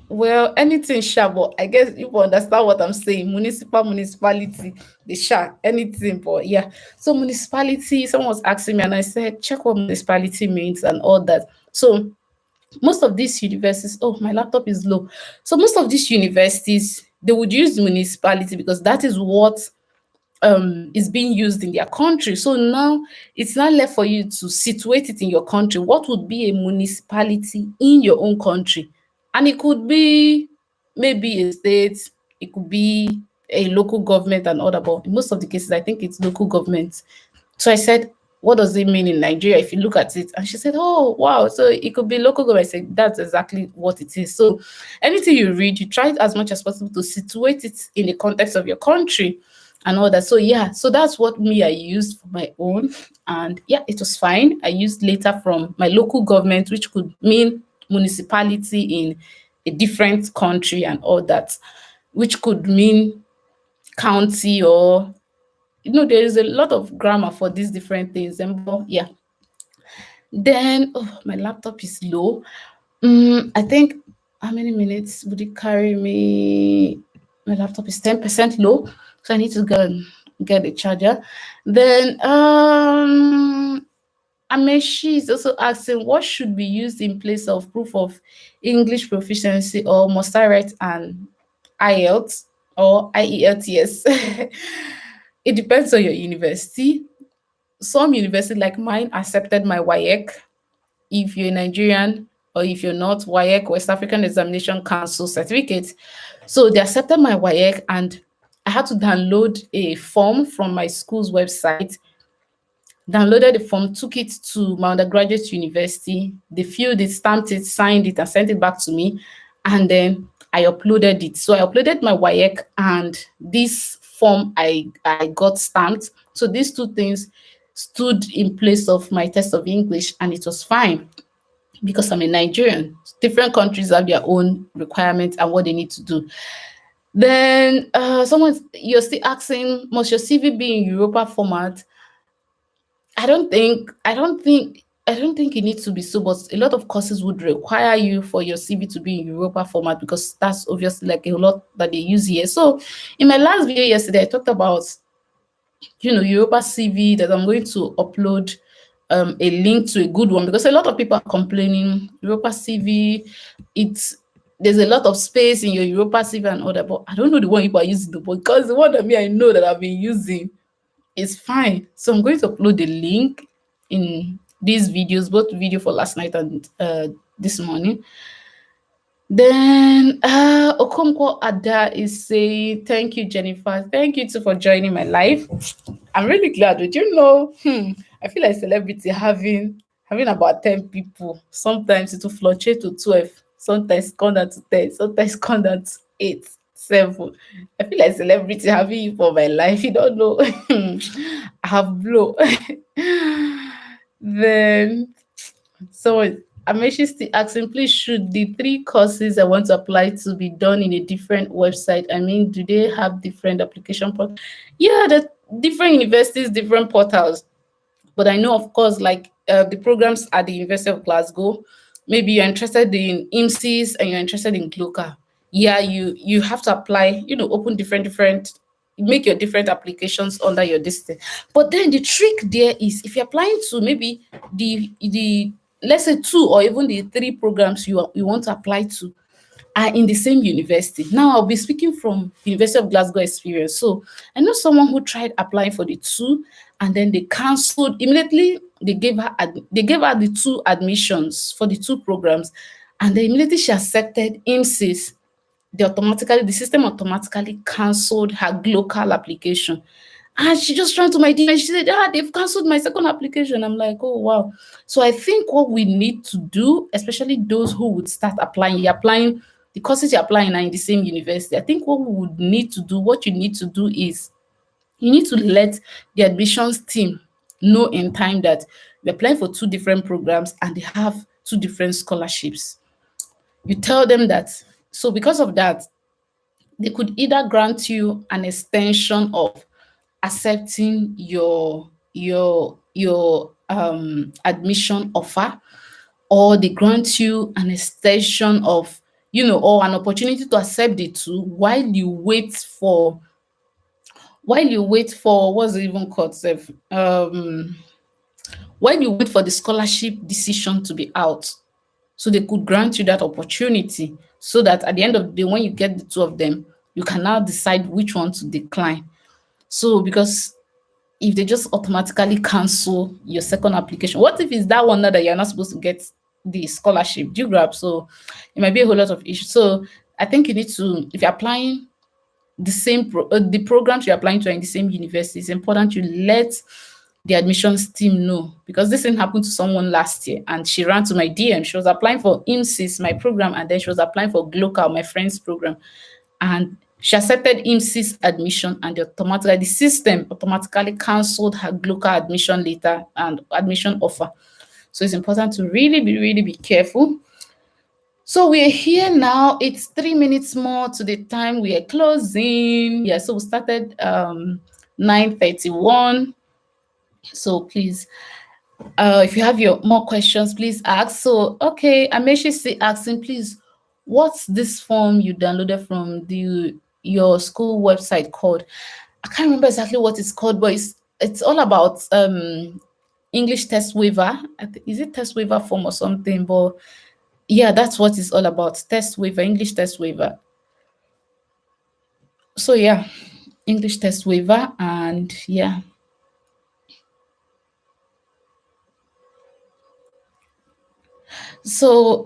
well, anything sha, but I guess you understand what I'm saying. Municipal, municipality, the sha, anything, but yeah. So municipality, someone was asking me and I said, check what municipality means and all that. So most of these universities, oh, my laptop is low. So most of these universities, they would use municipality because that is what is being used in their country. So now it's not left for you to situate it in your country. What would be a municipality in your own country? And it could be maybe a state, it could be a local government and other, but in most of the cases, I think it's local government. So I said, what does it mean in Nigeria if you look at it? And she said, oh, wow. So it could be local government. I said, that's exactly what it is. So anything you read, you try as much as possible to situate it in the context of your country and all that. So yeah, so that's what me I used for my own. And yeah, it was fine. I used later from my local government, which could mean municipality in a different country and all that, which could mean county or there is a lot of grammar for these different things. And but yeah, then oh, my laptop is low. I think how many minutes would it carry me? My laptop is 10% low, so I need to go and get a charger. Then Ameshi is also asking what should be used in place of proof of English proficiency, or must I write an IELTS or IELTS? It depends on your university. Some university like mine accepted my WAEC. If you're Nigerian or if you're not, WAEC, West African Examination Council certificate. So they accepted my WAEC and I had to download a form from my school's website, downloaded the form, took it to my undergraduate university. They filled it, stamped it, signed it, and sent it back to me. And then I uploaded it. So I uploaded my WAEC and this form I got stamped. So these two things stood in place of my test of English, and it was fine because I'm a Nigerian. Different countries have their own requirements and what they need to do. Then you're still asking, must your CV be in Europa format? I don't think it needs to be so, but a lot of courses would require you for your CV to be in Europa format because that's obviously like a lot that they use here. So in my last video yesterday, I talked about Europa CV, that I'm going to upload a link to a good one because a lot of people are complaining Europa CV, there's a lot of space in your Europa CV and all that, but I don't know the one you are using though, because the one that I know that I've been using is fine. So I'm going to upload the link in these videos, both video for last night and this morning. Then Okonkwo Ada is saying, thank you, Jennifer. Thank you too for joining my life. I'm really glad. Did you know? I feel like celebrity having about 10 people. Sometimes it will fluctuate to 12. Sometimes come down to 10. Sometimes come down to 8, 7. I feel like celebrity having you for my life. You don't know. I have blow. Then so Ameshi still asking, please, should the three courses I want to apply to be done in a different website? I mean, do they have different application Yeah, the different universities, different portals. But I know, of course, like the programs at the University of Glasgow, maybe you're interested in IMSIS and you're interested in GLOCA. Yeah, you have to apply, open different, make your different applications under your distance. But then the trick there is if you're applying to maybe the let's say two or even the three programs you want to apply to are in the same university. Now I'll be speaking from University of Glasgow experience. So I know someone who tried applying for the two and then they cancelled immediately. They gave her the two admissions for the two programs, and then immediately she accepted IMSIS. The system automatically cancelled her local application. And she just ran to my DM and she said, they've cancelled my second application. I'm like, oh, wow. So I think what we need to do, especially those who would start applying, the courses you're applying are in the same university. I think what you need to do is you need to let the admissions team know in time that you're applying for two different programs and they have two different scholarships. You tell them that. So because of that, they could either grant you an extension of accepting your admission offer, or they grant you an extension of or an opportunity to accept the two while you wait for what's it even called sef while you wait for the scholarship decision to be out. So they could grant you that opportunity so that at the end of the day, when you get the two of them, you can now decide which one to decline. So because if they just automatically cancel your second application, what if it's that one now that you're not supposed to get the scholarship? Do you grab? So it might be a whole lot of issues. So I think you need to, if you're applying the programs you're applying to are in the same university, it's important you let the admissions team know, because this thing happened to someone last year and she ran to my DM. She was applying for IMSIS, my program, and then she was applying for GLOCAL, my friend's program. And she accepted IMSIS admission and the system automatically cancelled her GLOCAL admission letter and admission offer. So it's important to really be careful. So we're here now. It's 3 minutes more to the time we are closing. Yeah, so we started 9:31. So please, if you have your more questions, please ask. So okay, Ameshi still asking, please, what's this form you downloaded from your school website called? I can't remember exactly what it's called, but it's all about English test waiver. Is it test waiver form or something? But yeah, that's what it's all about. Test waiver, English test waiver. So yeah, English test waiver, and yeah. So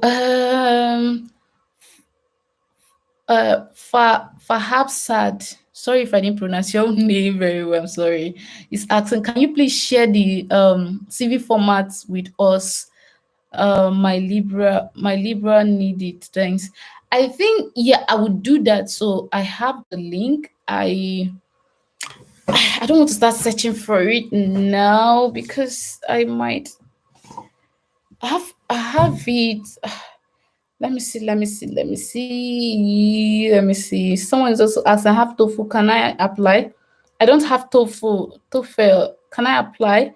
Fahabsad, sorry if I didn't pronounce your name very well, I'm sorry. Is asking, can you please share the CV format with us? My Libra need it. Thanks. I think yeah, I would do that. So I have the link. I don't want to start searching for it now because I have it. Let me see. Someone is also asked, I have TOEFL, can I apply? I don't have TOEFL. Can I apply?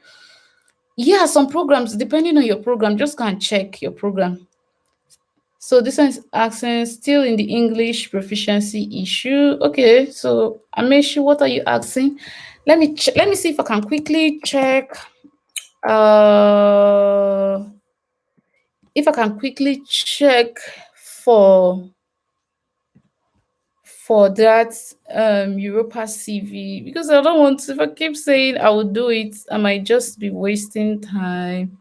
Yeah, some programs, depending on your program, just go and check your program. So this one is asking, still in the English proficiency issue. Okay, so Ameshi, what are you asking? Let me see if I can quickly check. Uh, if I can quickly check for that Europass CV, because I don't want, if I keep saying I will do it, I might just be wasting time.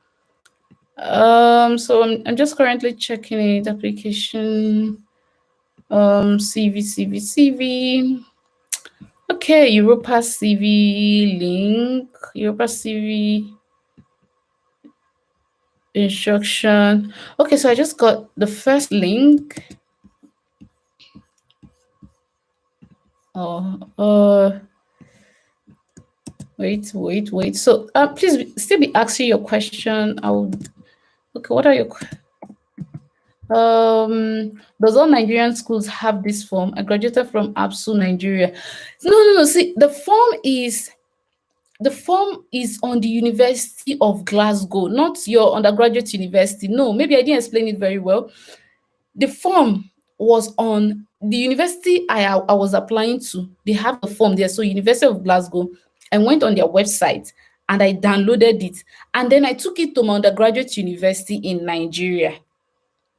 So I'm just currently checking it. Application, CV. Okay, Europass CV link, Europass CV instruction. Okay, so I just got the first link. Oh, wait. So, please still be asking your question. Okay, what are your does all Nigerian schools have this form? I graduated from ABSU Nigeria. No. See, the form is on the University of Glasgow, not your undergraduate university. No, maybe I didn't explain it very well. The form was on the university I was applying to. They have the form there. So University of Glasgow. I went on their website and I downloaded it. And then I took it to my undergraduate university in Nigeria.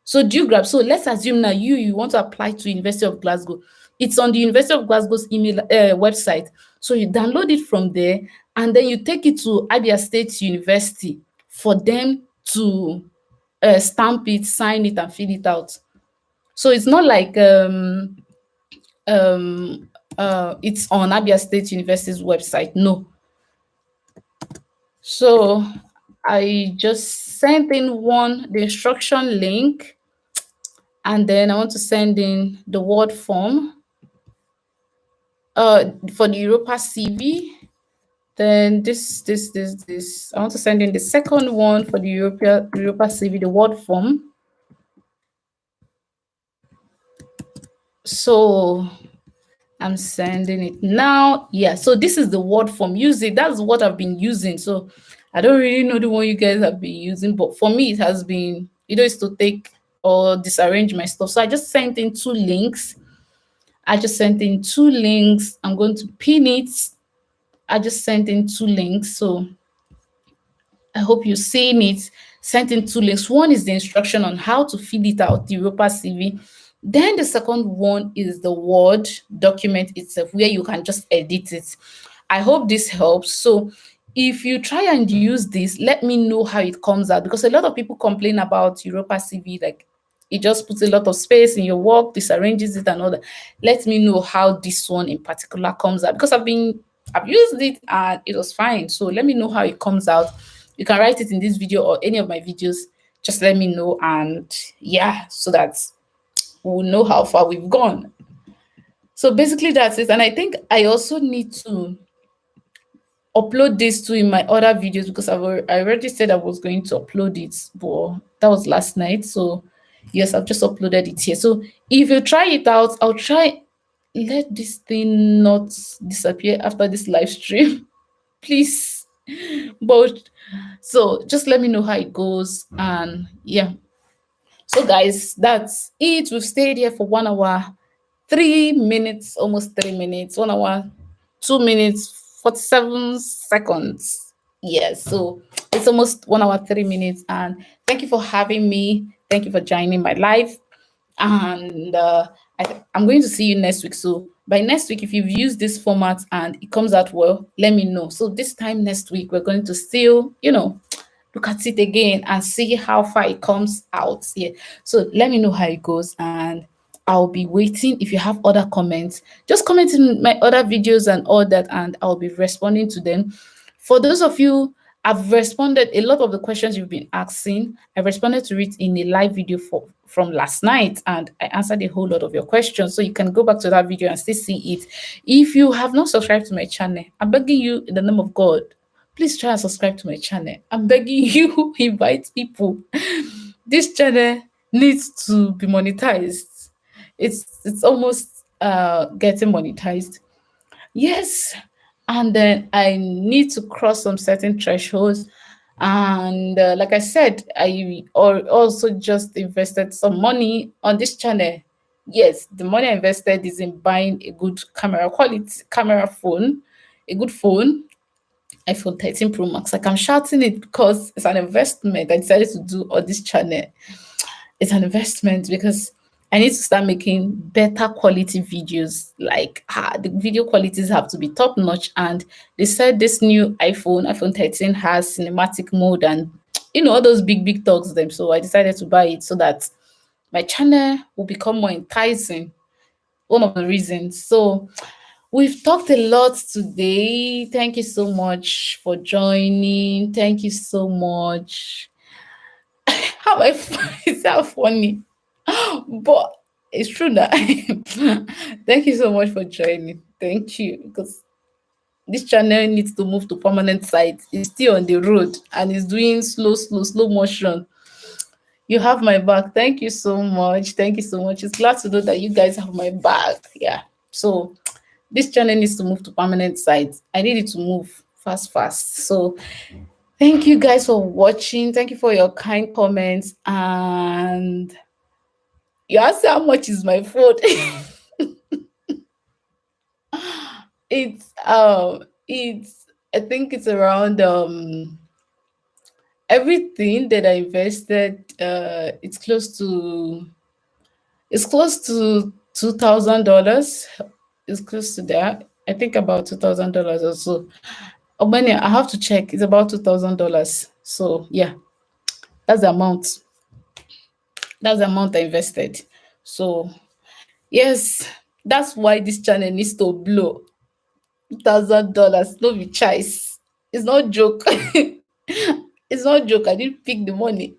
So do you grab? So let's assume now you want to apply to University of Glasgow. It's on the University of Glasgow's email website. So you download it from there, and then you take it to Abia State University for them to stamp it, sign it, and fill it out. So it's not like it's on Abia State University's website. No. So I just sent in the instruction link, and then I want to send in the Word form for the Europa CV. Then this. I want to send in the second one for the Europa CV, the Word form. So I'm sending it now. Yeah, so this is the Word form. Use it. That's what I've been using. So I don't really know the one you guys have been using, but for me, it has been, it's to take or disarrange my stuff. So I just sent in two links. I'm going to pin it. I just sent in two links. So I hope you're seeing it. Sent in two links. One is the instruction on how to fill it out, the Europa CV. Then the second one is the Word document itself, where you can just edit it. I hope this helps. So if you try and use this, let me know how it comes out, because a lot of people complain about Europa CV, like it just puts a lot of space in your work, disarranges it and all that. Let me know how this one in particular comes out, because I've used it and it was fine. So let me know how it comes out. You can write it in this video or any of my videos. Just let me know, and yeah, so that we'll know how far we've gone. So basically that's it. And I think I also need to upload this too in my other videos, because I already said I was going to upload it, but that was last night. So yes, I've just uploaded it here. So if you try it out, I'll try let this thing not disappear after this live stream. Please. But so just let me know how it goes. And yeah. So guys, that's it. We've stayed here for 1 hour, 3 minutes, almost 3 minutes, 1 hour, 2 minutes, 47 seconds. Yes, so it's almost 1 hour, 3 minutes. And thank you for having me. Thank you for joining my live. And I'm going to see you next week. So by next week, if you've used this format and it comes out well, let me know. So this time next week, we're going to still, look at it again and see how far it comes out here. So let me know how it goes, and I'll be waiting. If you have other comments, just comment in my other videos and all that, and I'll be responding to them. For those of you, I've responded a lot of the questions you've been asking. I responded to it in a live video from last night, and I answered a whole lot of your questions. So you can go back to that video and still see it. If you have not subscribed to my channel, I'm begging you in the name of God, please try and subscribe to my channel. I'm begging you, invite people. This channel needs to be monetized. It's almost getting monetized. Yes. And then I need to cross some certain thresholds. And like I said, I also just invested some money on this channel. Yes, the money I invested is in buying a good camera phone, a good phone, iPhone 13 Pro Max. Like, I'm shouting it because it's an investment. I decided to do on this channel. It's an investment because I need to start making better quality videos. Like, the video qualities have to be top notch. And they said this new iPhone 13 has cinematic mode, and all those big talks them. So I decided to buy it so that my channel will become more enticing. One of the reasons. So we've talked a lot today. Thank you so much for joining. Thank you so much. How am I is that funny? But it's true that thank you so much for joining. Thank you. Because this channel needs to move to permanent site. It's still on the road and it's doing slow motion. You have my back. Thank you so much. Thank you so much. It's glad to know that you guys have my back. Yeah. So this channel needs to move to permanent site. I need it to move fast. So thank you guys for watching. Thank you for your kind comments. And you asked how much is my phone. It's I think it's around everything that I invested, it's close to $2,000. It's close to that. I think about $2,000 or so. Oh, money, I have to check. It's about $2,000. So yeah, that's the amount. That's the amount I invested. So yes, that's why this channel needs to blow. $2,000. No be choice. It's not joke. It's not joke. I didn't pick the money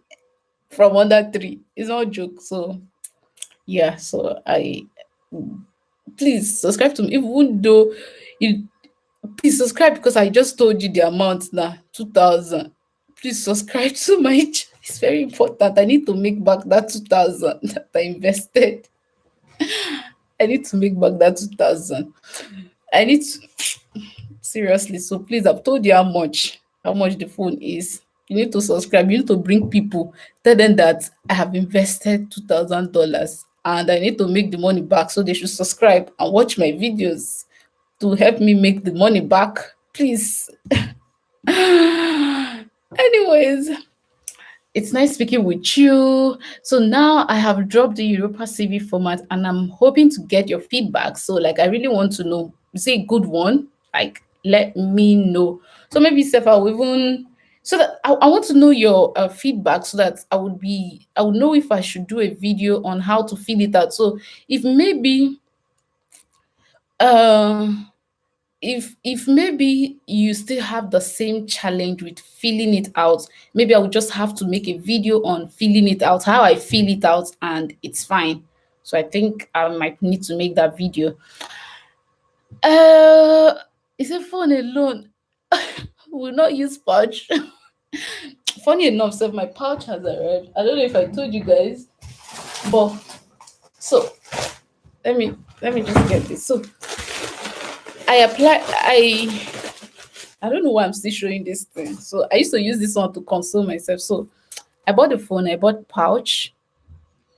from under tree. It's not joke. So yeah, so I please subscribe to me. Even though you please subscribe because I just told you the amount now, 2,000. Please subscribe to my channel. It's very important. I need to make back that 2,000 that I invested. I need to make back that 2,000. I need to seriously. So please, I've told you how much the phone is. You need to subscribe. You need to bring people. Tell them that I have invested $2,000 and I need to make the money back. So they should subscribe and watch my videos to help me make the money back. Please. Anyways, it's nice speaking with you. So now I have dropped the Europass CV format and I'm hoping to get your feedback. So like I really want to know, is it a good one? Like let me know. So maybe Steph, I will even so that I want to know your feedback so that I would know if I should do a video on how to fill it out. So if maybe uh if maybe you still have the same challenge with filling it out, maybe I would just have to make a video on filling it out, how I fill it out, and it's fine. So I think I might need to make that video. Uh, is it phone alone? Will not use pouch. Funny enough, so my pouch has arrived. I don't know if I told you guys, but so let me just get this. So I don't know why I'm still showing this thing. So I used to use this one to console myself. So I bought the phone, I bought pouch,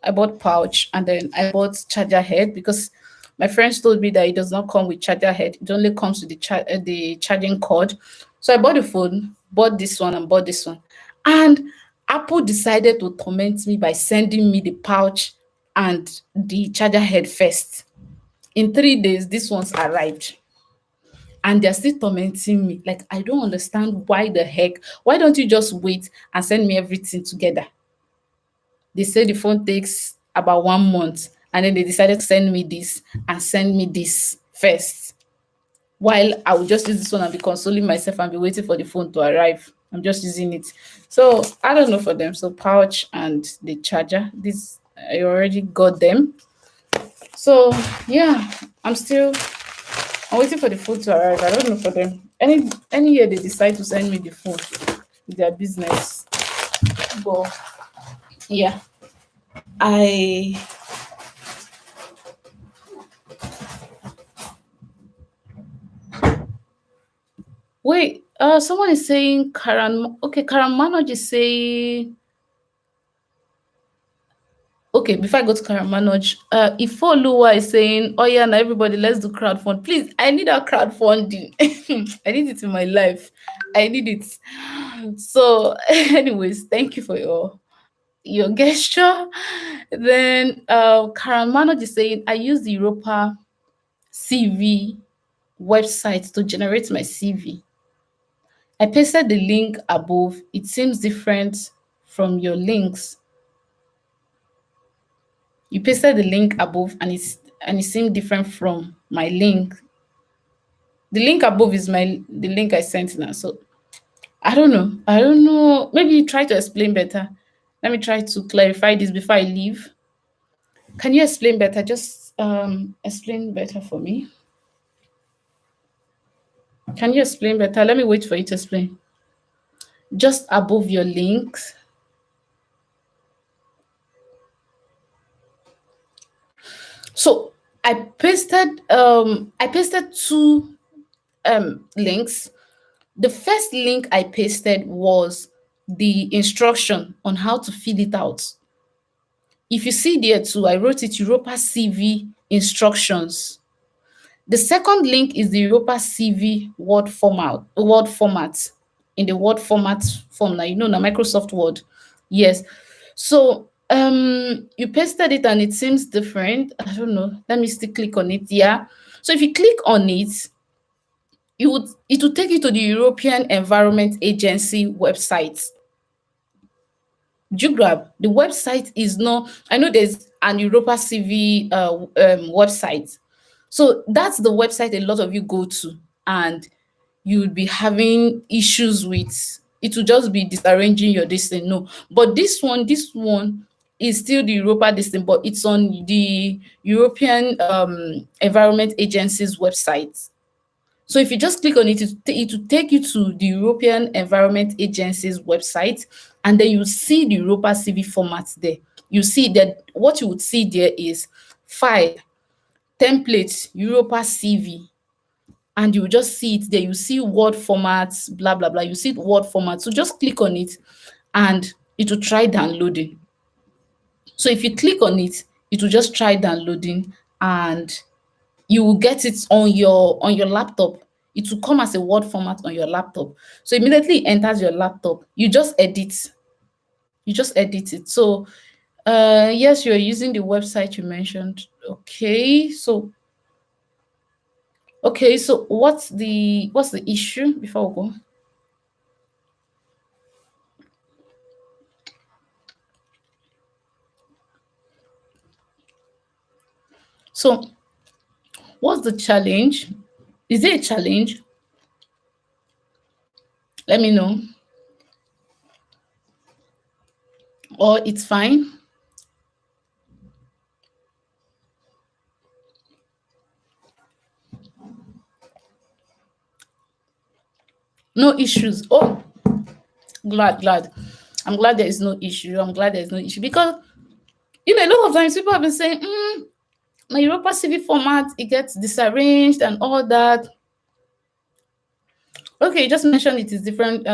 and then I bought charger head because my friends told me that it does not come with charger head. It only comes with the charging cord. So I bought the phone, bought this one, and bought this one. And Apple decided to torment me by sending me the pouch and the charger head first. In 3 days, this one's arrived and they're still tormenting me. Like, I don't understand why the heck. Why don't you just wait and send me everything together? They say the phone takes about 1 month, and then they decided to send me this and send me this first. While I would just use this one and be consoling myself and be waiting for the phone to arrive. I'm just using it. So I don't know for them. So pouch and the charger, this I already got them. So yeah, I'm waiting for the phone to arrive. I don't know for them. Any year they decide to send me the phone, their business. But yeah, I wait. Someone is saying Karan. Okay, Karan Manoj is saying. Okay, before I go to Karan Manoj, Ifoluwa is saying, "Oh yeah, now everybody, let's do crowdfund. Please, I need a crowdfunding. I need it in my life. I need it." So, anyways, thank you for your gesture. Then Karan Manoj is saying, "I use the Europa CV website to generate my CV. I pasted the link above. It seems different from your links. You pasted the link above and it seemed different from my link. The link above is the link I sent now. So I don't know. I don't know. Maybe you try to explain better. Let me try to clarify this before I leave. Can you explain better? Just explain better for me. Can you explain better? Let me wait for you to explain. Just above your links. So I pasted two links. The first link I pasted was the instruction on how to fill it out. If you see there too, I wrote it Europass CV instructions. The second link is the Europass CV Word format in the Word format form. Now you know, na Microsoft Word. Yes. So you pasted it and it seems different. I don't know. Let me still click on it. Yeah. So if you click on it, it would take you to the European Environment Agency website. Do you grab? The website is not, I know there's an Europa CV website. So that's the website a lot of you go to, and you'll be having issues with it, will just be disarranging your distance. No, but this one is still the Europa distance, but it's on the European Environment Agency's website. So if you just click on it, it will take you to the European Environment Agency's website, and then you see the Europa CV format there. You see that what you would see there is file, templates, Europa CV, and you just see it there. You see Word formats, blah, blah, blah. You see Word format. So just click on it and it will try downloading. So if you click on it, it will just try downloading and you will get it on your laptop. It will come as a Word format on your laptop. So immediately it enters your laptop, you just edit. You just edit it. So yes, you're using the website you mentioned. Okay, so what's the issue before we go? So what's the challenge? Is it a challenge? Let me know. Or it's fine. No issues. Oh, glad. I'm glad there is no issue. I'm glad there is no issue because a lot of times people have been saying, my Europa CV format, it gets disarranged and all that. Okay, you just mentioned it is different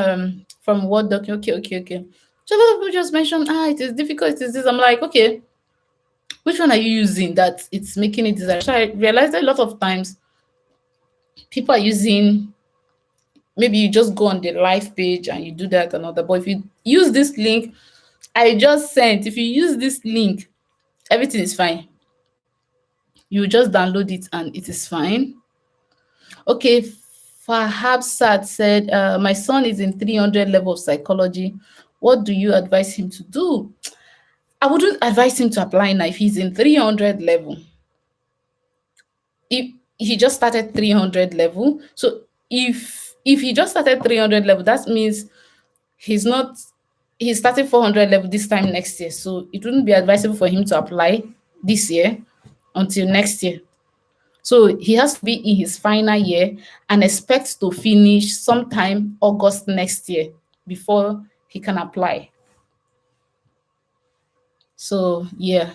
from Word document. Okay. So a lot of people just mentioned, it is difficult, it is this. I'm like, okay, which one are you using that it's making it disarranged? So I realized that a lot of times people are using, maybe you just go on the live page and you do that and all that. But if you use this link I just sent, if you use this link, everything is fine. You just download it and it is fine. Okay, Fahabsat said, my son is in 300 level of psychology. What do you advise him to do? I wouldn't advise him to apply now if he's in 300 level. If he just started 300 level, so if he just started 300 level, that means he's starting 400 level this time next year. So it wouldn't be advisable for him to apply this year until next year. So he has to be in his final year and expects to finish sometime August next year before he can apply. So yeah.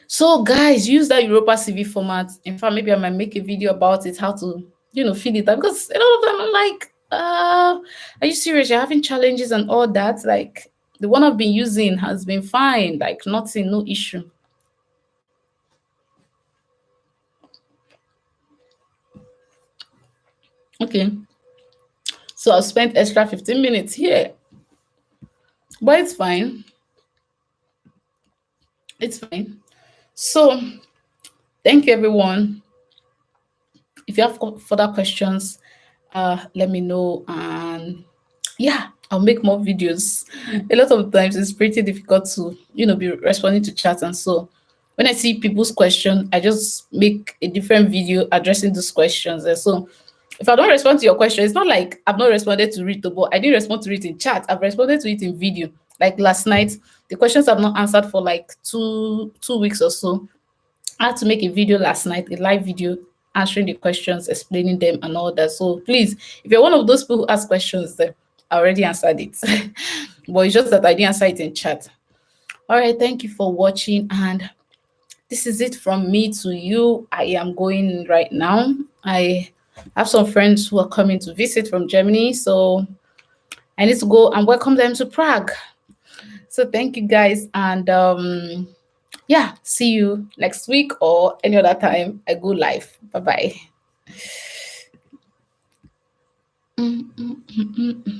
So guys, use that Europa CV format. In fact, maybe I might make a video about it, how to, fill it out. Because a lot of them are like, are you serious? You're having challenges and all that. Like the one I've been using has been fine, like nothing, no issue. Okay. So I've spent extra 15 minutes here. But it's fine. It's fine. So thank you everyone. If you have further questions, let me know, and yeah, I'll make more videos. A lot of times it's pretty difficult to, be responding to chat, and so when I see people's question, I just make a different video addressing those questions. And so if I don't respond to your question, it's not like I've not responded to it, but I didn't respond to it in chat. I've responded to it in video. Like last night, the questions I've not answered for like two weeks or so. I had to make a video last night, a live video answering the questions, explaining them and all that. So please, if you're one of those people who ask questions, then I already answered it. But it's just that I didn't answer it in chat. All right, thank you for watching. And this is it from me to you. I am going right now. I have some friends who are coming to visit from Germany. So I need to go and welcome them to Prague. So thank you guys. And yeah, see you next week or any other time I go live. Bye bye.